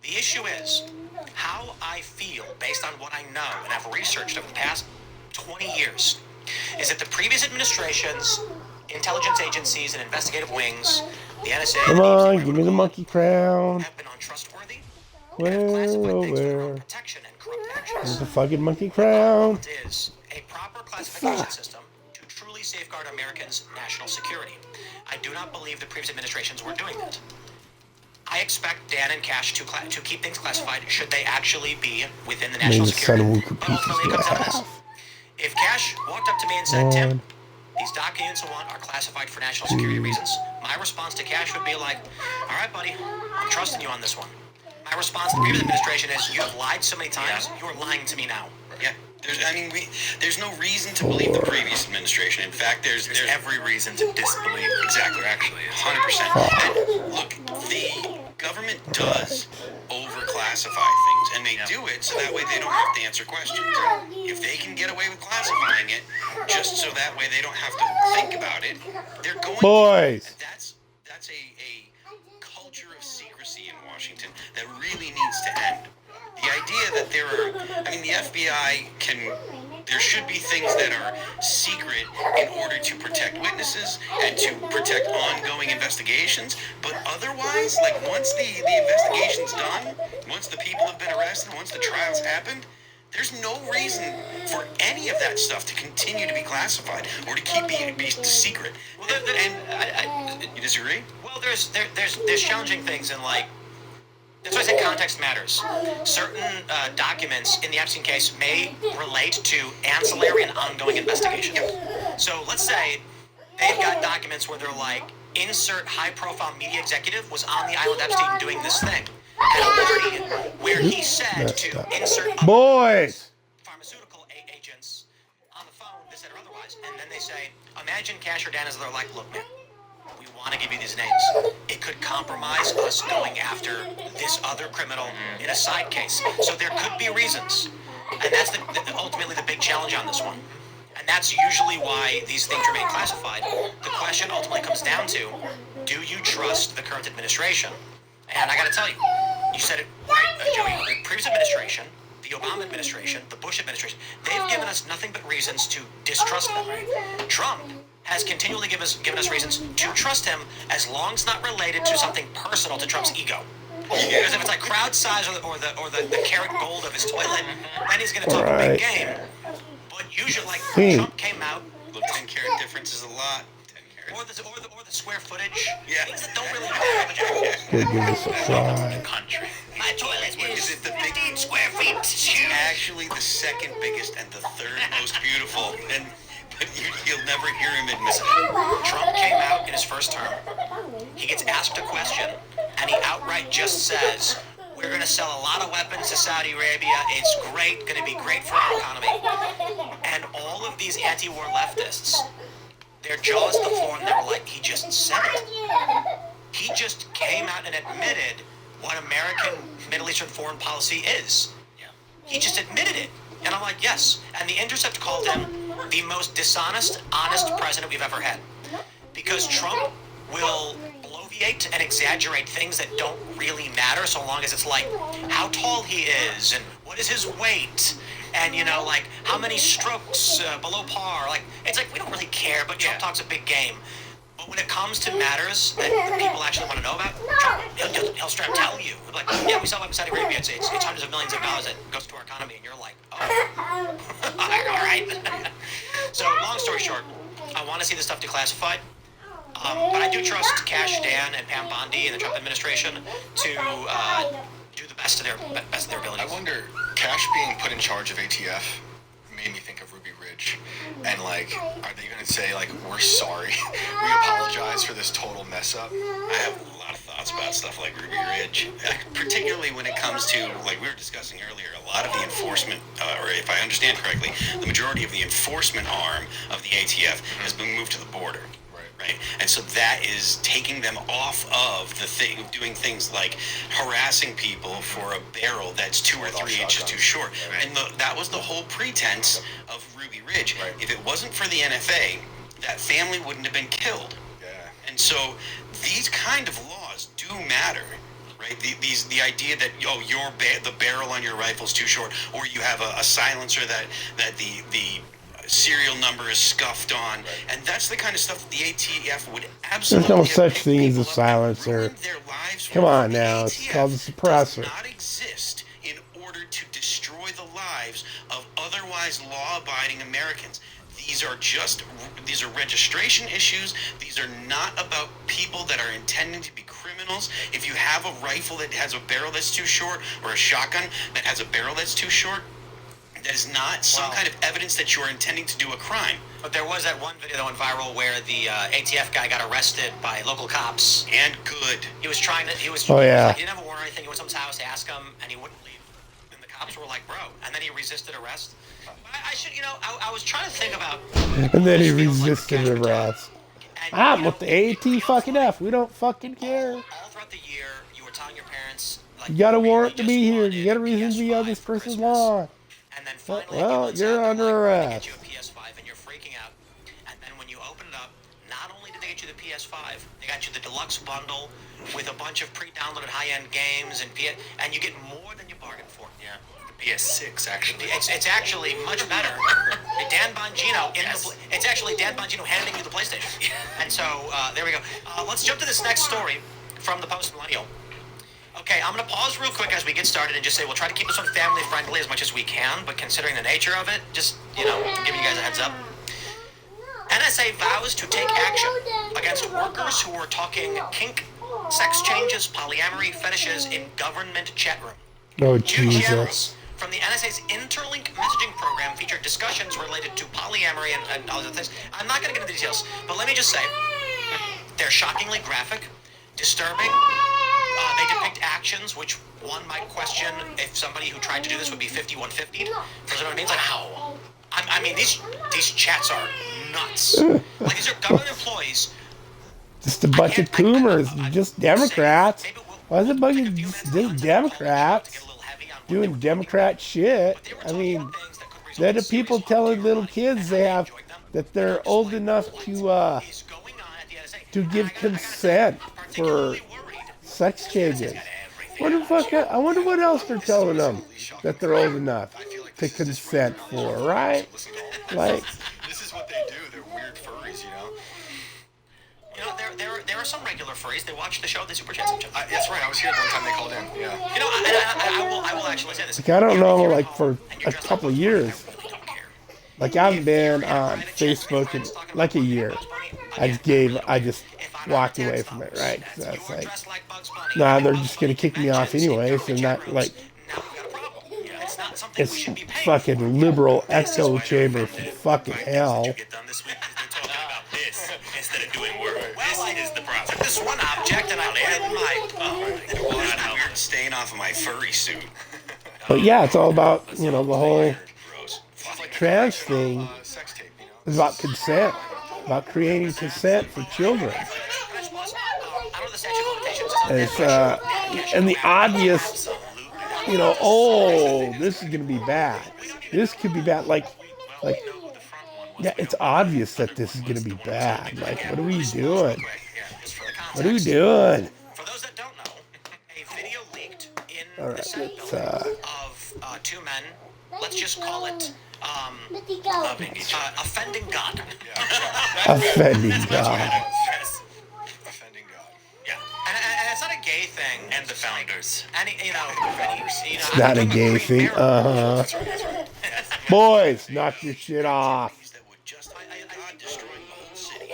The issue is how I feel based on what I know and have researched over the past 20 years is that the previous administration's intelligence agencies and investigative wings, the NSA, Come the on, DOJ, give me the monkey crown. have been untrustworthy and have Where, classified oh, things for their own where? protection and corrupt There's actions. the fucking monkey crown. It is a proper classification system to truly safeguard Americans' national security. I do not believe the previous administrations were doing that. I expect Dan and Cash to keep things classified should they actually be within the national Maybe the son of security. Wooker But ultimately, it pieces comes down to to this. If Cash walked up to me and said, Tim, these these documents I want are classified for national security reasons. My response to Cash would be like, all right, buddy, I'm trusting you on this one. My response to the previous administration is, you have lied so many times, you are lying to me now. Yeah. There's no reason to believe the previous administration. In fact, there's Every reason to disbelieve. exactly, actually, 100%. And look, the government does overclassify things, and they do it so that way they don't have to answer questions. If they can get away with classifying it, just so that way they don't have to think about it, they're going Boys. to. And that's a culture of secrecy in Washington that really needs to end. The idea that the FBI there should be things that are secret in order to protect witnesses and to protect ongoing investigations, but otherwise, like once the investigation's done, once the people have been arrested, once the trials happened, there's no reason for any of that stuff to continue to be classified or to keep being secret. Well, You disagree? Well, there's challenging things in like. That's why I say context matters. Certain documents in the Epstein case may relate to ancillary and ongoing investigation. So let's say they've got documents where they're like, insert high-profile media executive was on the island Epstein doing this thing at a party where he said to insert Boys. pharmaceutical agents on the phone, this, that, or otherwise. And then they say, imagine Cash or Dan as they're like, look, man, we want to give you these names. It could compromise us going after this other criminal in a side case. So there could be reasons. And that's ultimately the big challenge on this one. And that's usually why these things remain classified. The question ultimately comes down to, do you trust the current administration? And I got to tell you, you said it right, Joey, the previous administration, the Obama administration, the Bush administration, they've given us nothing but reasons to distrust them. Trump has continually given us reasons to trust him as long as it's not related to something personal to Trump's ego. Because if it's like crowd size or the carat gold of his toilet, then he's going to talk a big game. But usually, like Trump came out, Look, 10 carat difference is a lot. 10 carat. or the square footage. Yeah. Things that don't really matter. Could give us a try. Country. My toilet Is it the big 15 square feet. It's huge. Actually, the second biggest and the third most beautiful, but you'll never hear him admit it. Trump came out in his first term. He gets asked a question, and he outright just says, we're going to sell a lot of weapons to Saudi Arabia. It's great, going to be great for our economy. And all of these anti-war leftists, their jaws to the floor, and they were like, he just said it. He just came out and admitted what American Middle Eastern foreign policy is. He just admitted it. And I'm like, yes. And The Intercept called him the most dishonest, honest president we've ever had. Because Trump will bloviate and exaggerate things that don't really matter so long as it's like how tall he is and what is his weight and, like how many strokes below par. Like, it's like we don't really care, but Trump talks a big game. But when it comes to matters that people actually want to know about, Trump, he'll straight up tell you. He'll be like, yeah, we sell weapons to Saudi Arabia. It's hundreds of millions of dollars that goes to our economy. And you're like, oh, all right. So long story short, I want to see this stuff declassified. But I do trust Cash, Dan, and Pam Bondi and the Trump administration to do the best of their abilities. I wonder, Cash being put in charge of ATF made me think of Ruby Ridge. And, are they going to say, we're sorry, we apologize for this total mess up? I have a lot of thoughts about stuff like Ruby Ridge, particularly when it comes to, like we were discussing earlier, a lot of the enforcement, or if I understand correctly, the majority of the enforcement arm of the ATF has been moved to the border. Right. And so that is taking them off of the thing of doing things like harassing people for a barrel that's 2 or 3 inches too short. Right. And that was the whole pretense of Ruby Ridge. Right. If it wasn't for the NFA, that family wouldn't have been killed. Yeah. And so these kind of laws do matter. Right, the idea that the barrel on your rifle is too short, or you have a silencer that the serial number is scuffed on, and that's the kind of stuff that the ATF would absolutely. There's no such thing as a silencer. Come on now, it's called a suppressor. Does not exist in order to destroy the lives of otherwise law-abiding Americans. These are registration issues. These are not about people that are intending to be criminals. If you have a rifle that has a barrel that's too short, or a shotgun that has a barrel that's too short, That is not some kind of evidence that you are intending to do a crime. But there was that one video that went viral where the ATF guy got arrested by local cops. And good. He was trying to. He was. Oh, yeah. Like, he didn't have a warrant or anything. He went to someone's house to ask him, and he wouldn't leave. And the cops were like, "Bro," and then he resisted arrest. I should, I was trying to think about. And then he this feels like resisted Cash Patel. arrest. And, With the AT fucking F. We don't fucking care. All throughout the year, you were telling your parents, like, You got a really warrant to just be here. wanted You got a a reason to be on PS5 this for person's Christmas. lawn. And then finally, Well, you're under arrest. They get you a PS5 and you're freaking out. And then when you open it up, not only did they get you the PS5, they got you the deluxe bundle with a bunch of pre-downloaded high-end games and you get more than you bargained for. Yeah. The PS6, actually. It's actually much better. Dan Bongino it's actually Dan Bongino handing you the PlayStation. And so there we go. Let's jump to this next story from the Post Millennial. Okay, I'm going to pause real quick as we get started and just say we'll try to keep this one family friendly as much as we can, but considering the nature of it, just, giving you guys a heads up. NSA vows to take action against workers who were talking kink, sex changes, polyamory, fetishes in government chat room. Oh, Two Jesus. channels from the NSA's Interlink messaging program featured discussions related to polyamory and other things. I'm not going to get into the details, but let me just say, they're shockingly graphic, disturbing. They depict actions which one might question if somebody who tried to do this would be 5150'd. You know what I mean? It's like, wow. I mean, these chats are nuts. Like, these are government employees. Just a bunch of coomers. Just Democrats. Why is it a bunch of just Democrats doing Democrat shit? I mean, they're the people telling little kids that they're old enough to give consent for sex changes. I wonder what else they're telling them that they're old enough to consent for, right? Like, This is what they do. They're weird furries, There are some regular furries. They watch the show. They super chat sometimes. That's right. I was here the one time they called in. Yeah. I will actually say this. I don't know, like, for a couple of years. Like, I haven't been on Facebook in like a year. I just walked away from it, right? So that's like, nah, they're just gonna kick me off anyway. So not like, it's fucking liberal echo chamber from fucking hell. Get done this week 'cause they're talking about this instead of doing work. This is the problem. This one object and I add my weird stain off of my furry suit. But yeah, it's all about, the whole Gross. trans thing Sex tape, is about consent, about creating consent for children. It's and the obvious, this is gonna be bad. This could be bad. Like, yeah, it's obvious that this is gonna be bad. Like, what are we doing? What are we doing? For those that don't know, a video leaked in All the right, Senate let's building of two men. Let's just call it offending God. offending God. offending God. Yeah, and it's not a gay thing. And the founders. It's not a gay thing. Boys, knock your shit off. That would just destroying the whole city.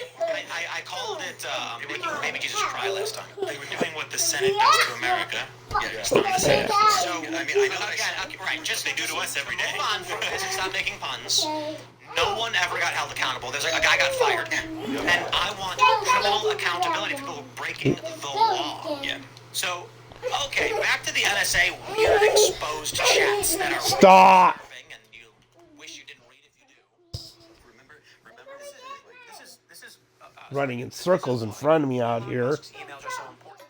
I called it making baby Jesus cry last time. They were doing what the Senate does to America. Yeah, just on the Senate. So I know that again, right? Just They do to us every day. Move on from this and stop making puns. No one ever got held accountable. There's like a guy got fired, and I want criminal accountability for people who are breaking the law. Yeah. So, okay, back to the NSA weird exposed chats that are Stop. and you wish you didn't read if you do. Remember, this is Running in circles in front of me out here. Musk's emails are so important.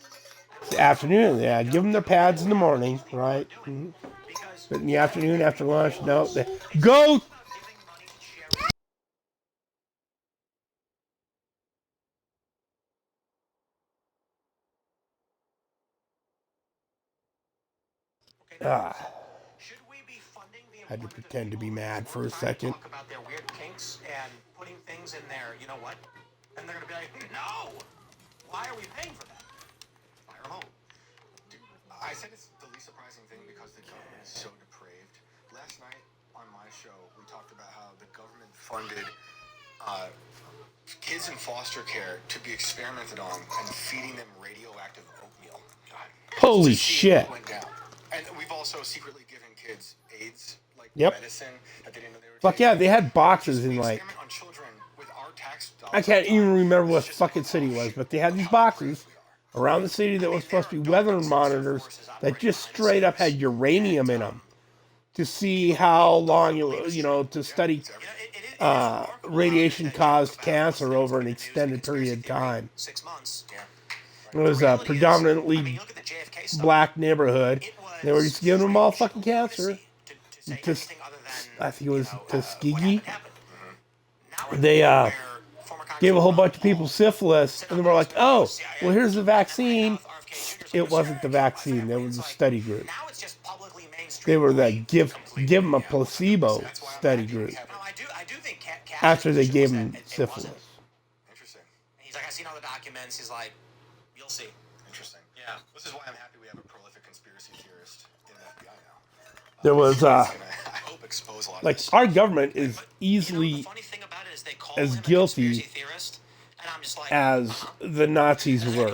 It's the afternoon, yeah. Give them their pads in the morning, right? Mhm. Because But in the afternoon, after lunch, no. Go. should we be funding the Had to employment of pretend to be people mad who for a are trying to second. Talk about their weird kinks and putting things in there. You know what? And they're gonna be like, no. Why are we paying for that? Fire them home. I said it's the least surprising thing because the government is so depraved. Last night on my show, we talked about how the government funded kids in foster care to be experimented on and feeding them radioactive oatmeal. Holy To see shit. what went down. And we've all also secretly giving kids AIDS, like Yep. medicine that they didn't know they were Fuck taking. yeah, they had boxes We in like experiment on children with our tax dollars. I can't even remember what It's just fucking a city it was, promotion but they had of these how boxes great we are. around the city that were supposed to be weather monitors that just straight up had uranium in them to see how long to study radiation caused cancer over an extended period of time. 6 months. Yeah. It was a predominantly black neighborhood. They were just giving them all fucking cancer. I think it was Tuskegee. They gave a whole bunch of people syphilis, and they were like, "Oh, well, here's the vaccine." It wasn't the vaccine; it was a study group. They were the give them a placebo study group after they gave them syphilis. Interesting. He's like, I seen all the documents. He's like, you'll see. Interesting. Yeah. This is why I'm happy we have a prolific conspiracy theorist in the FBI now. There was He's gonna, I hope, expose a lot of like this. our government is The easily funny thing about it is they call as him a guilty conspiracy theorist, and I'm just like, as the Nazis were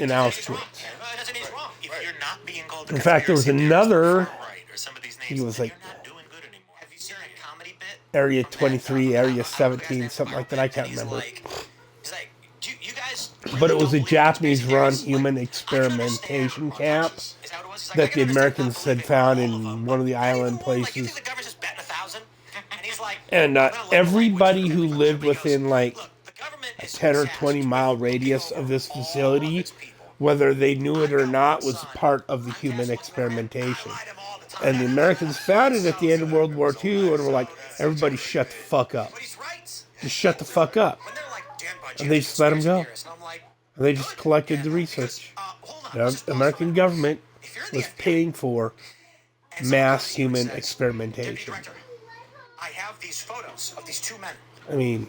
in Auschwitz. It doesn't mean he's wrong. If you're not being called a In fact, there was conspiracy theorist another. or far-right or some of these names, He was then like you're not doing good anymore. Have you seen that comedy bit? Area from that, 23, Area 17, that something like that. I can't remember. He's like, you guys. But it was a don't believe Japanese-run conspiracy theories? human Like, experimentation camp Is that what it was? He's like, that I the can understand Americans not had believing found all of in them, one of the but not even island one. Like, you places. think the government's just betting 1,000? And he's like, And I'm gonna let the everybody language who come lived from. He goes, within like "Look, the government a is 10 or obsessed 20 mile with looking radius over of this all of facility, its people. whether they knew it or I've got not, one was son. part of the I human test with women. experimentation. I lie to him all the time. And the Americans found it at the end of World War II and were like, everybody shut the fuck up. But he's right. Just shut the fuck up. When they're like, Dan Bongino's And they just let him conspiracy go. theorist, and I'm like, And they just good. collected the He goes, research. hold on, The let's just pause American for a government minute. If you're in the was FBI, paying for and someone mass comes to you and human says, experimentation. Deputy Director, I have these photos of these two men. I mean,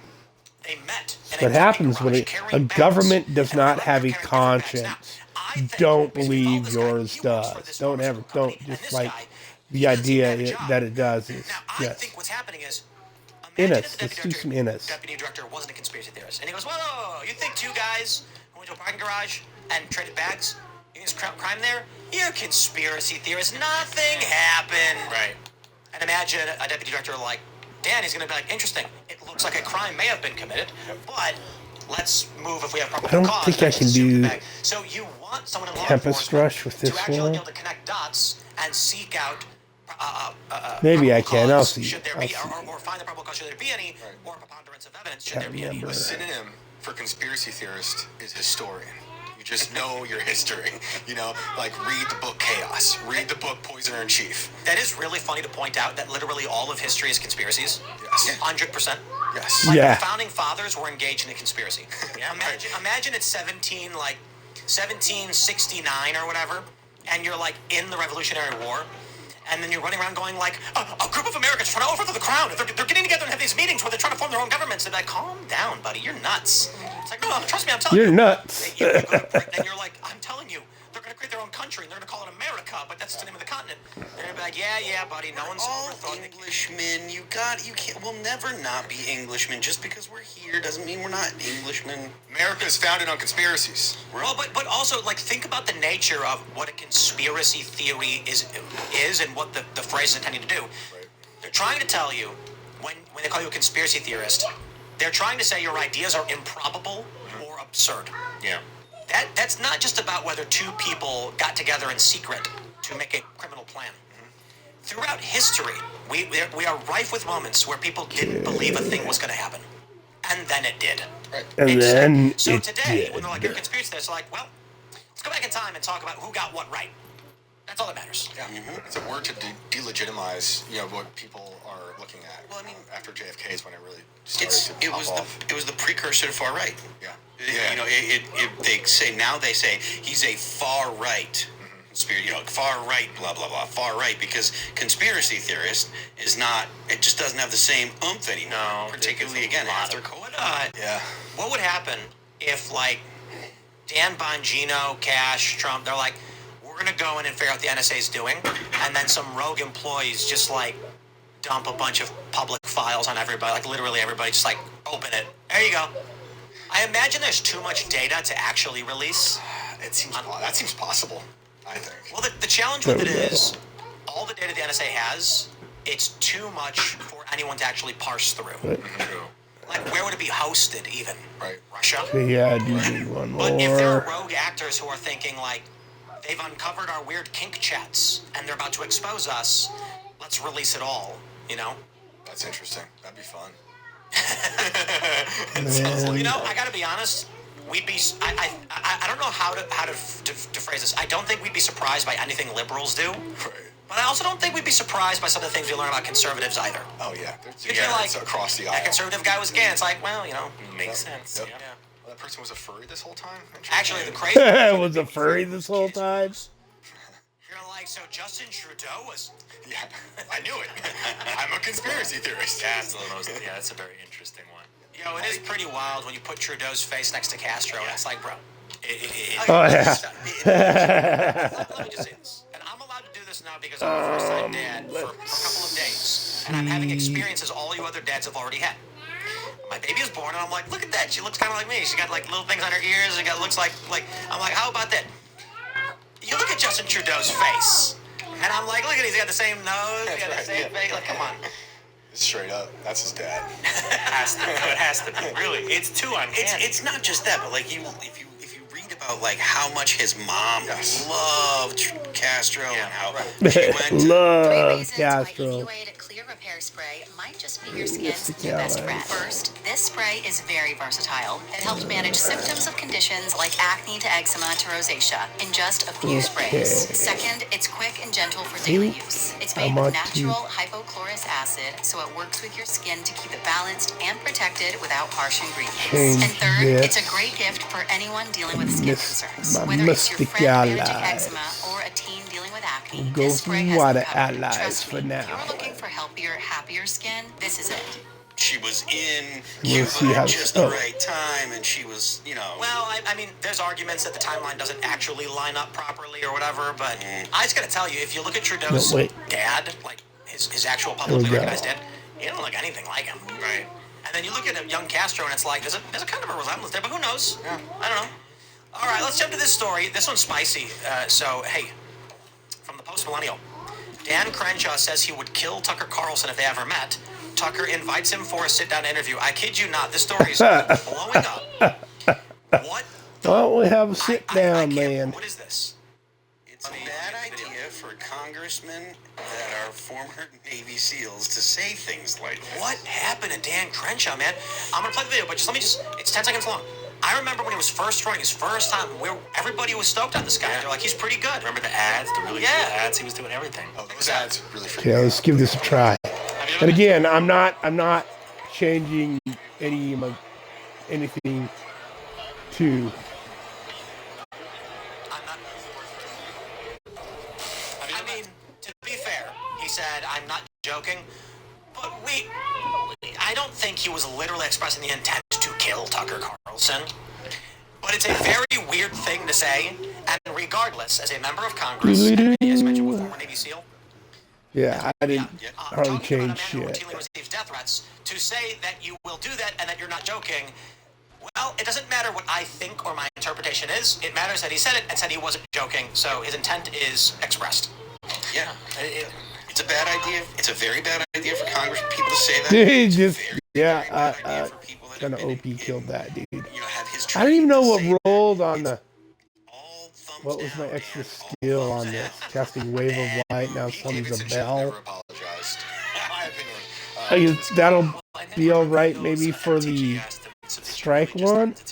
They met. that's what happens when a government does not have a conscience. Don't believe yours does. Don't ever, don't just like the idea that it does is Now, I yes. think what's happening is, In imagine us. if the Let's do some in us. deputy director wasn't a conspiracy theorist. And he goes, whoa, you think two guys who went to a parking garage and traded bags? You think there's crime there? You're conspiracy theorists. Nothing happened. Right. And imagine a deputy director like Dan, he's going to be like, interesting. It looks like a crime may have been committed, but let's move if we have probable I don't cause. think I can do So you want someone in law Tempest enforcement Rush with this to actually one? be able to connect dots and seek out Maybe I probable can. I'll cause, see. should there I'll be, see. or find the probable cause should there be any, or preponderance of evidence should Can't there be any. remember. A synonym for conspiracy theorist is historian. You just know your history. You know, like read the book Chaos, read the book Poisoner in Chief. That is really funny to point out that literally all of history is conspiracies. Yes. 100%. Yes. Like Yeah. the founding fathers were engaged in a conspiracy. Imagine it's 1769 or whatever, and you're like in the Revolutionary War, and then you're running around going like, a group of Americans trying to overthrow the crown. They're getting together and have these meetings where they're trying to form their own governments. And they're like, calm down, buddy, you're nuts. It's like, no, trust me, I'm telling you. You're nuts. You go to Britain and you're like, I'm telling you, they're going to create their own country and they're going to call it America, but that's the name of the continent. They're going to be like, yeah, buddy, no one's All overthrowing the Englishmen. You can't. We'll never not be Englishmen. Just because we're here doesn't mean we're not Englishmen. America is founded on conspiracies. Well, but also, like, think about the nature of what a conspiracy theory is and what the phrase is intending to do. Right. They're trying to tell you, when they call you a conspiracy theorist, they're trying to say your ideas are improbable or absurd. Yeah. That's not just about whether two people got together in secret to make a criminal plan. Throughout history, we are rife with moments where people didn't believe a thing was going to happen. And then it did. Right. And then So it today, when they're like, you're a did. conspiracy theorist, they're like, well, let's go back in time and talk about who got what right. That's all that matters. Yeah. It's a word to delegitimize, what people are looking at. Well, I mean, after JFK is when it really started to It pop was off. the far right. Yeah. You know, they say he's a far right conspiracy, far right, blah blah blah, far right, because conspiracy theorist is not. It just doesn't have the same oomph anymore. No, particularly there's a again lot after of- COVID. Yeah. What would happen if, like, Dan Bongino, Cash, Trump, they're like, we're going to go in and figure out what the NSA's doing, and then some rogue employees just, like, dump a bunch of public files on everybody, like, literally everybody, just, like, open it. There you go. I imagine there's too much data to actually release. That seems possible, I think. Well, the challenge with it is all the data the NSA has, it's too much for anyone to actually parse through. Like, where would it be hosted, even? Right. Russia? Yeah, I do need one more. But if there are rogue actors who are thinking, like, they've uncovered our weird kink chats, and they're about to expose us, let's release it all, you know? That's interesting. That'd be fun. You know, I gotta be honest, we'd be, I don't know how to phrase this. I don't think we'd be surprised by anything liberals do. Right. But I also don't think we'd be surprised by some of the things we learn about conservatives either. Oh, yeah. You'd be like, it's across the aisle. that conservative guy was gay. It's like, well, you know. Makes sense. Yep. Yeah. Well, that person was a furry this whole time? Actually, the crazy Was a furry this whole time? You're like, so Justin Trudeau was... Yeah, I knew it. I'm a conspiracy theorist. That's a very interesting one. Yo, it is pretty wild when you put Trudeau's face next to Castro, and it's like, bro. Oh, yeah. Let me just say this. And I'm allowed to do this now because I'm a first-time dad for a couple of days. And I'm having experiences all you other dads have already had. My baby is born, and I'm like, look at that. She looks kind of like me. She got, like, little things on her ears. Looks like... I'm like, how about that? You look at Justin Trudeau's face. And I'm like, look at it. He's got the same nose. He's got the same face. Like, come on. Straight up, that's his dad. It has to be. Really, it's too uncanny. It's not just that, but like if you read about like how much his mom loved Castro and how she went to Love Castro. Clear repair spray might just be your skin's new best friend. First, this spray is very versatile. It helps manage symptoms of conditions like acne to eczema to rosacea in just a few sprays. Second, it's quick and gentle for daily use. It's made with natural hypochlorous acid, so it works with your skin to keep it balanced and protected without harsh ingredients. And third, it's a great gift for anyone dealing with skin concerns. Whether it's your friend managing eczema or a teen dealing with acne, this spray has them covered. Trust me, if you're looking for healthier, happier skin, this is it. she was in We'll see Cuba how at just the right time, and she was, you know. Well, I mean, there's arguments that the timeline doesn't actually line up properly or whatever, but I just gotta tell you, if you look at Trudeau's dad, like his actual publicly recognized dad, he don't look anything like him. Right. And then you look at young Castro, and it's like, there's a kind of a resemblance there, but who knows? Yeah. I don't know. All right, let's jump to this story. This one's spicy. So, hey, from the Post-Millennial. Dan Crenshaw says he would kill Tucker Carlson if they ever met. Tucker invites him for a sit-down interview. I kid you not, this story is blowing up. What? Well, we have a sit-down, man. What is this? It's a bad idea for congressmen that are former Navy SEALs to say things like that. What happened to Dan Crenshaw, man? I'm gonna play the video, but it's 10 seconds long. I remember when he was first running his first time, everybody was stoked on this guy. They're like, he's pretty good. Remember the ads, the really cool ads? He was doing everything. Oh, those ads really freak Okay, let's give this a try. And again, I'm not changing anything to. I mean, to be fair, he said, I'm not joking, but I don't think he was literally expressing the intent to kill Tucker Carlson. But it's a very weird thing to say, and regardless, as a member of Congress, and as mentioned with former Navy SEAL, Yeah, I didn't hardly talking about change a man who shit. routinely receives death threats, to say that you will do that and that you're not joking, well, it doesn't matter what I think or my interpretation is. It matters that he said it and said he wasn't joking, so his intent is expressed. Yeah, it's a bad idea. It's a very bad idea for Congress people to say that. He It's just, very, yeah, very bad idea for people that kind of have been OP in- killed that dude. You know, have his I don't even know training to what say rolled that. on the. All thumbs What was my down, extra Dan. All skill thumbs on down. this? Casting Wave of Light now summons Davidson a should have bell. never apologized. In my opinion. I guess that'll be alright maybe for the strike one. To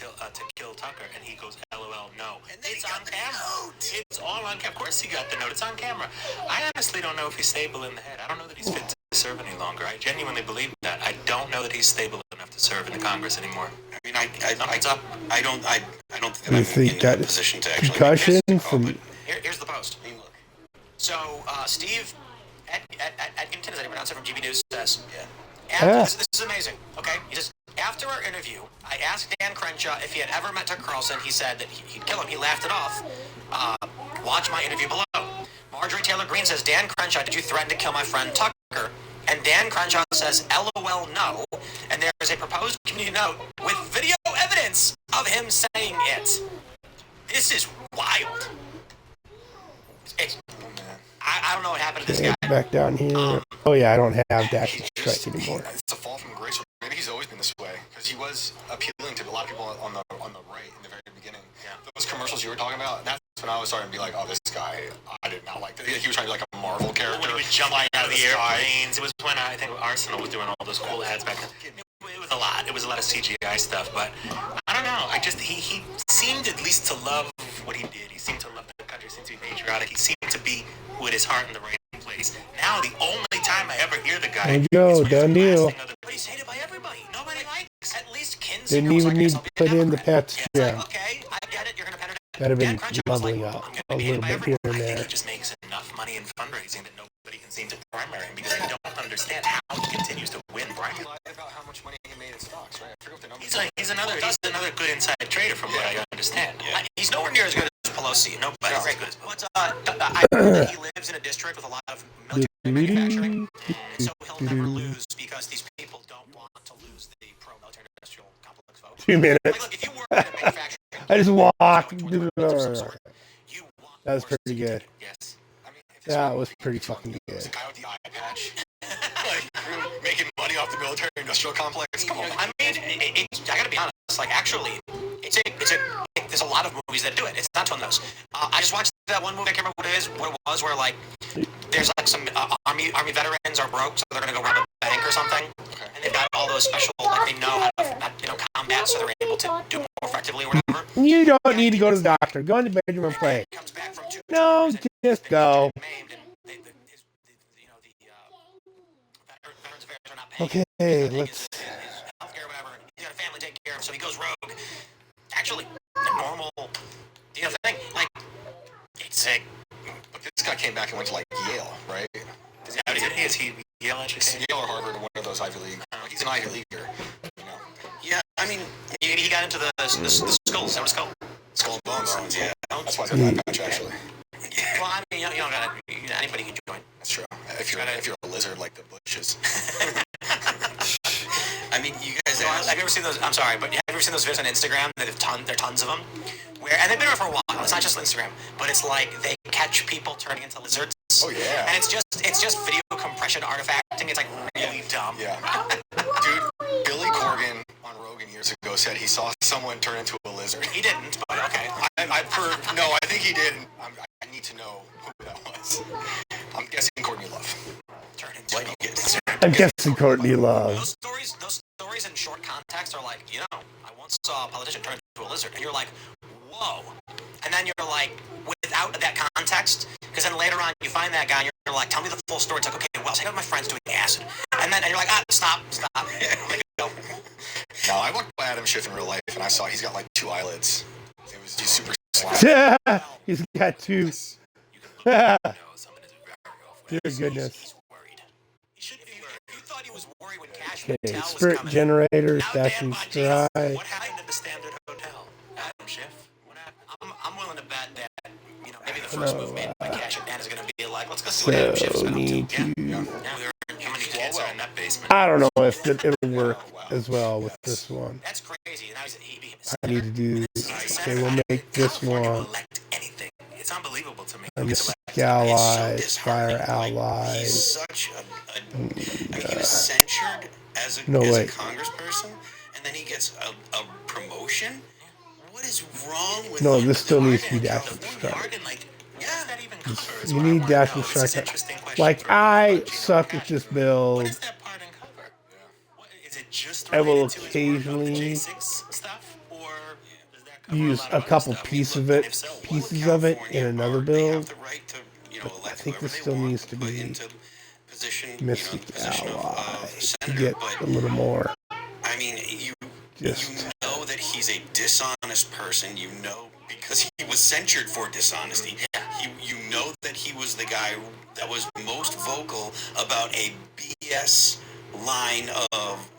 kill Tucker, and he goes, LOL, no. It's on camera. It's all on camera. Of course he got the note. It's on camera. I honestly don't know if he's stable in the head. I don't know that he's fit to serve any longer. I genuinely believe that. I don't know that he's stable enough to serve in the Congress anymore. I mean, I don't think You I'm think in that a is position to actually concussion make this call, from- but Here's the post. I mean, look. So, Steve Edgington, as I pronounce it from GB News, says, Yeah. this is amazing, okay? He says, after our interview, I asked Dan Crenshaw if he had ever met Tucker Carlson. He said that he'd kill him. He laughed it off. Watch my interview below. Marjorie Taylor Greene says, Dan Crenshaw, did you threaten to kill my friend Tucker? And Dan Crenshaw says, LOL, no. And there is a proposed community note with video evidence of him saying it. This is wild. I don't know what happened to this Okay, guy. back down here. Oh yeah, I don't have dash and strike anymore. It's a fall from grace. Maybe he's always been this way because he was appealing to a lot of people on the right in the very beginning. Yeah. Those commercials you were talking about, that's when I was starting to be like, oh, this guy, I did not like that. He was trying to be like a Marvel character. When he would jump out of the airplanes. It was when I think Arsenal was doing all those cool ads back then. It was a lot. It was a lot of CGI stuff, but I don't know. He seemed at least to love what he did. He seemed to love the country. He seemed to be patriotic. He seemed to be with his heart in the right place. Now the only time I ever hear the guy There you go, done deal. but he's hated by everybody. Nobody likes. At least Kinzinger Didn't was even like, need to I'll be a put in the Democrat. pets. It's Yeah, like, okay, I get it. You're gonna pet her. that'd have been Dan Crenshaw was like, leveling out I'm gonna a be hated little by bit here everyone. and I think there. he just makes enough money in fundraising that nobody can seem to primary him because they don't understand how he continues to win. Brian, He lied about how much money he made in stocks, right? I forget what the number he's another good inside trader from what I understand. He's nowhere near as good as Pelosi. Nobody's very good. But I know that he lives in a district with a lot of military manufacturing, and so he'll never lose because these people don't want to lose the pro-military industrial complex vote. 2 minutes. Like, look, if you work in a manufacturing, I just walked. you want That was pretty good. Yes. I mean, if That was pretty fucking the good. guy with the eye patch, like making money off the military industrial complex. Come on. I mean, I gotta be honest. Like, actually, there's a lot of movies that do it. It's not one of those. I just watched that one movie. I can't remember what it was, where like there's like some army veterans are broke, so they're gonna go rob a bank or something, and they've got all those special, like they know how to combat, so they're able to do it more effectively or whatever. You don't need to go to the doctor. Go in the bedroom and play. Comes back from two No, wars and just go. maimed, and veterans affairs are not paying. Okay, let's. Healthcare, whatever. He's got a family to take care of, so he goes rogue. Actually, the normal, thing. Like, it's a. But this guy came back and went to like Yale, right? Is he Yale educated? Yale or Harvard or one of those Ivy League. Like, he's an Ivy Leaguer, you know. Yeah, I mean, he got into the skulls. That was skull. Skull and Bones. Yeah, that's why I got that patch actually. Well, I mean, you don't gotta. Anybody can join. That's true. If you're a lizard like the Bushes. I mean, you guys Have you ever seen those? I'm sorry, but have you ever seen those videos on Instagram? There are tons of them. And they've been around for a while. It's not just Instagram, but it's like they catch people turning into lizards. Oh yeah. And it's just video compression artifacting. It's like really dumb. Yeah. Dude, Billy Corgan on Rogan years ago said he saw someone turn into a lizard. He didn't, but okay. I think he did. And I need to know who that was. I'm guessing Courtney Love. Turn into a lizard. I'm guessing Courtney Love. Those stories in short context are like, I once saw a politician turn into a lizard, and you're like, whoa. And then you're like, without that context, because then later on you find that guy and you're like, tell me the full story. It's like, okay, well, say my friend's doing acid. And you're like, stop. No, I walked by Adam Schiff in real life, and I saw he's got like 2 eyelids. It was just super slack. He's got 2. Dear goodness. He's worried. If you thought he was worried when Cash Okay, Patel was spirit coming, generator, now dash Dan and Bongino, strike. what happened at the Standard Hotel? Adam Schiff? What happened? I'm willing to bet that maybe the first move made by Cash and Dan is going to be like, let's go see what Adam Schiff's So been up need to. to. Yeah. How many kids are in that basement? I don't know if it'll work as well with this one. That's crazy. Now he became I need to do. Okay, we'll make this one. It's unbelievable to me. Mystic allies, fire He's allies. such I mean, he was censured as a congressperson, and then he gets a promotion. What is wrong with No, him? this still needs to be dash and strike. You need dash and strike. Like, I suck with this build. I will occasionally use a couple pieces of it in another build. But I think this still needs to be Mystic allies to get a little more. I mean, you know that he's a dishonest person. You know because he was censured for dishonesty. You know that he was the guy that was most vocal about a BS line of.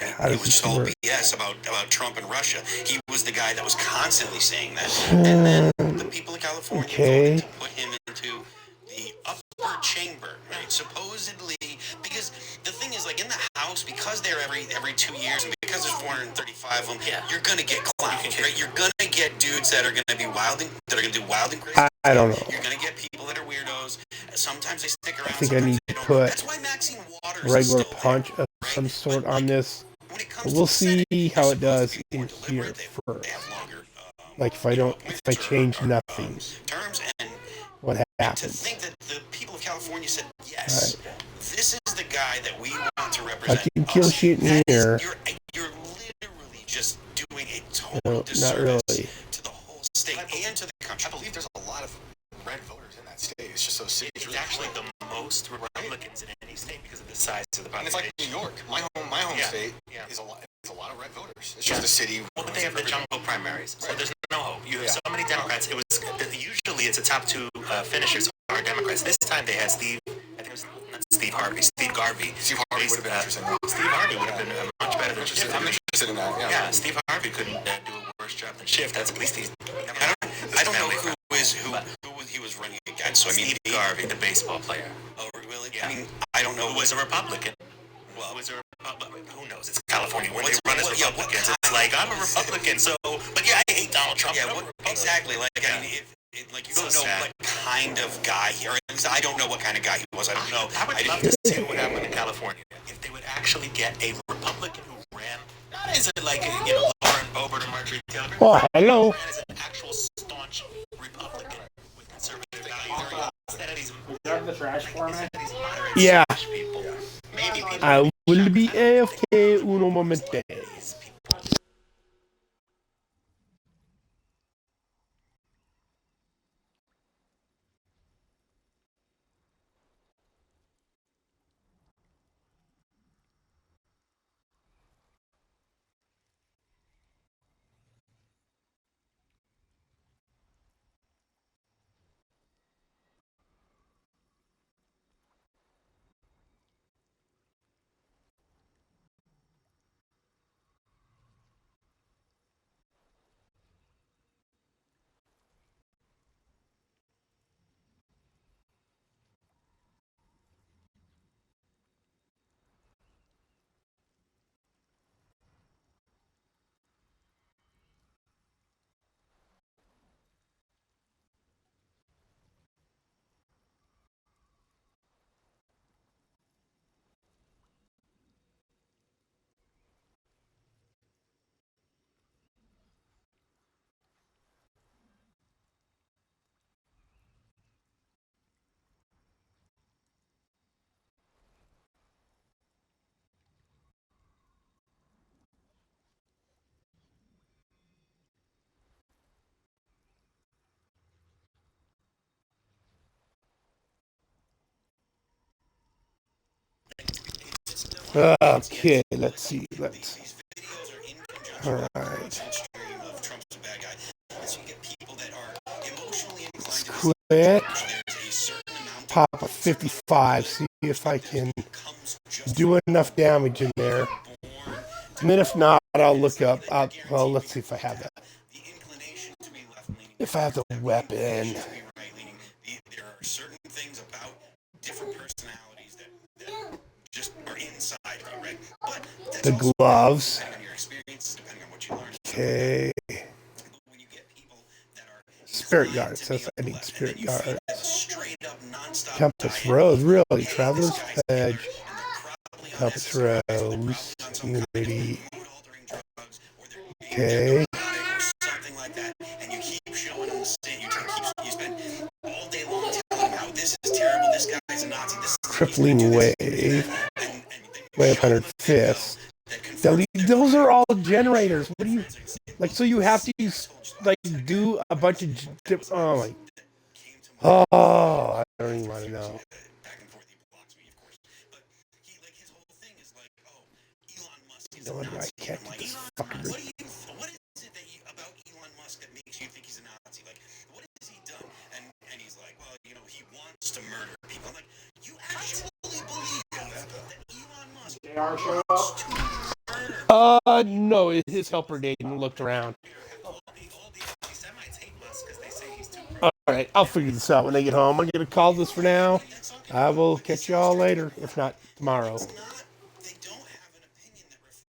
It was just all BS about Trump and Russia. He was the guy that was constantly saying that. And then the people of California voted to put him into the upper chamber, right? Supposedly, because the thing is, like in the House, because they're every 2 years, and because there's 435 of them, you're gonna get clowns, right? You're gonna get dudes that are gonna be wild and that are gonna do wild and crazy. I don't know. You're gonna get people that are weirdos. Sometimes they stick around. I think I need to put That's why Maxine Waters regular is still punch there, of some sort on this. when it comes But to we'll the see Senate, how they're it does supposed to be more in here deliberate. They first. have longer, Like if I change nothing, terms, and what to happens? think that the people of California said yes, this is the guy that we want to I represent can kill us. shit in That is- here. you're literally just doing a total No, not disservice really. to the whole state and to the country. I believe there's a lot of red voters in that state. It's just so cities. It's actually the most Republicans in any state because of the size of the And it's population. like New York. My home Yeah, state yeah. is a lot. It's a lot of red voters. It's just a city. Well, but they have the jungle primaries, so there's no hope. You have so many Democrats. It was usually it's the top two finishers are Democrats. This time they had Steve. I think it was not Steve Harvey. Steve Garvey. Steve Harvey would have been interesting. Steve Harvey would have been much better than Schiff. I'm interested in that. Yeah. Yeah, Steve Harvey couldn't do a worse job than Schiff. That's at least he's. I don't know who he was running against. So I mean, Steve Garvey, the baseball player. oh really? Yeah. I mean, I don't know Who was a Republican. Well, Was a Republican. Who knows? It's California. When they What's- run as what- yeah, what Republicans, kind it's like I'm a Republican. So, but yeah, I hate Donald Trump. yeah, but I'm what, a Republican. exactly. Like Yeah. I mean, like you So don't know sad. what kind of guy he, or at least I don't know what kind of guy he was. I don't know. I would I love didn't. to see what happened in California if they would actually get a Republican who ran, not as a, like Lauren Boebert or Marjorie Taylor Greene, Oh, hello. ran as an actual staunch Republican with conservative values. Instead of these, The trash for me? instead of these moderate Yeah. slash people, maybe people. I will be AFK uno momente. These people. Okay, let's see. Let's. These videos are in conjunction All with the right. constant stream of Trump's a bad guy. And so you get people that are emotionally inclined to Quit. there's a certain amount Pop a 55. See if I can that comes just do enough damage in there. born. And then if not, I'll look up. Well, let's see if I have that. The inclination to be left-leaning. If I have the weapon. To be right-leaning. There are certain things about different personalities that just are inside of you, right? But that's The also gloves. depending on your experiences, depending on what you learn. Okay. When you get people that are Spirit inclined guards. to be That's, on I the need left, and spirit then you feed guards. them a straight up nonstop Compass diet. Rose. Really? Hey, Traveler's this guy's Edge. together, and they're probably on Compass SSRIs, they're Rose. probably on some kind of Unity. mood-altering drugs, or they're Okay. hypnotic or something like that, and you keep showing them the state. You spend all day long telling them how this is terrible, this guy's a Nazi, this is Crippling Wave. Wave 100 Fist. Those are all generators. What do you like? So you have to use like do a bunch of. Oh my. Oh, I don't even want to know. Back and forth, he blocks me, of course. But he, like, his whole thing is like, oh, Elon Musk is No a wonder I Nazi. can't I'm get like, this Elon, fucking. what is it that about Elon Musk that makes you think he's a Nazi? Like, what has he done? And he's like, well, he wants to murder people. I'm like, you actually believe that Elon Musk JR show up? No, his helper didn't looked around. All the anti-Semites hate Musk because they say he's too. All right, I'll figure this out when I get home. I'm gonna call this for now. I will catch y'all later, if not tomorrow. not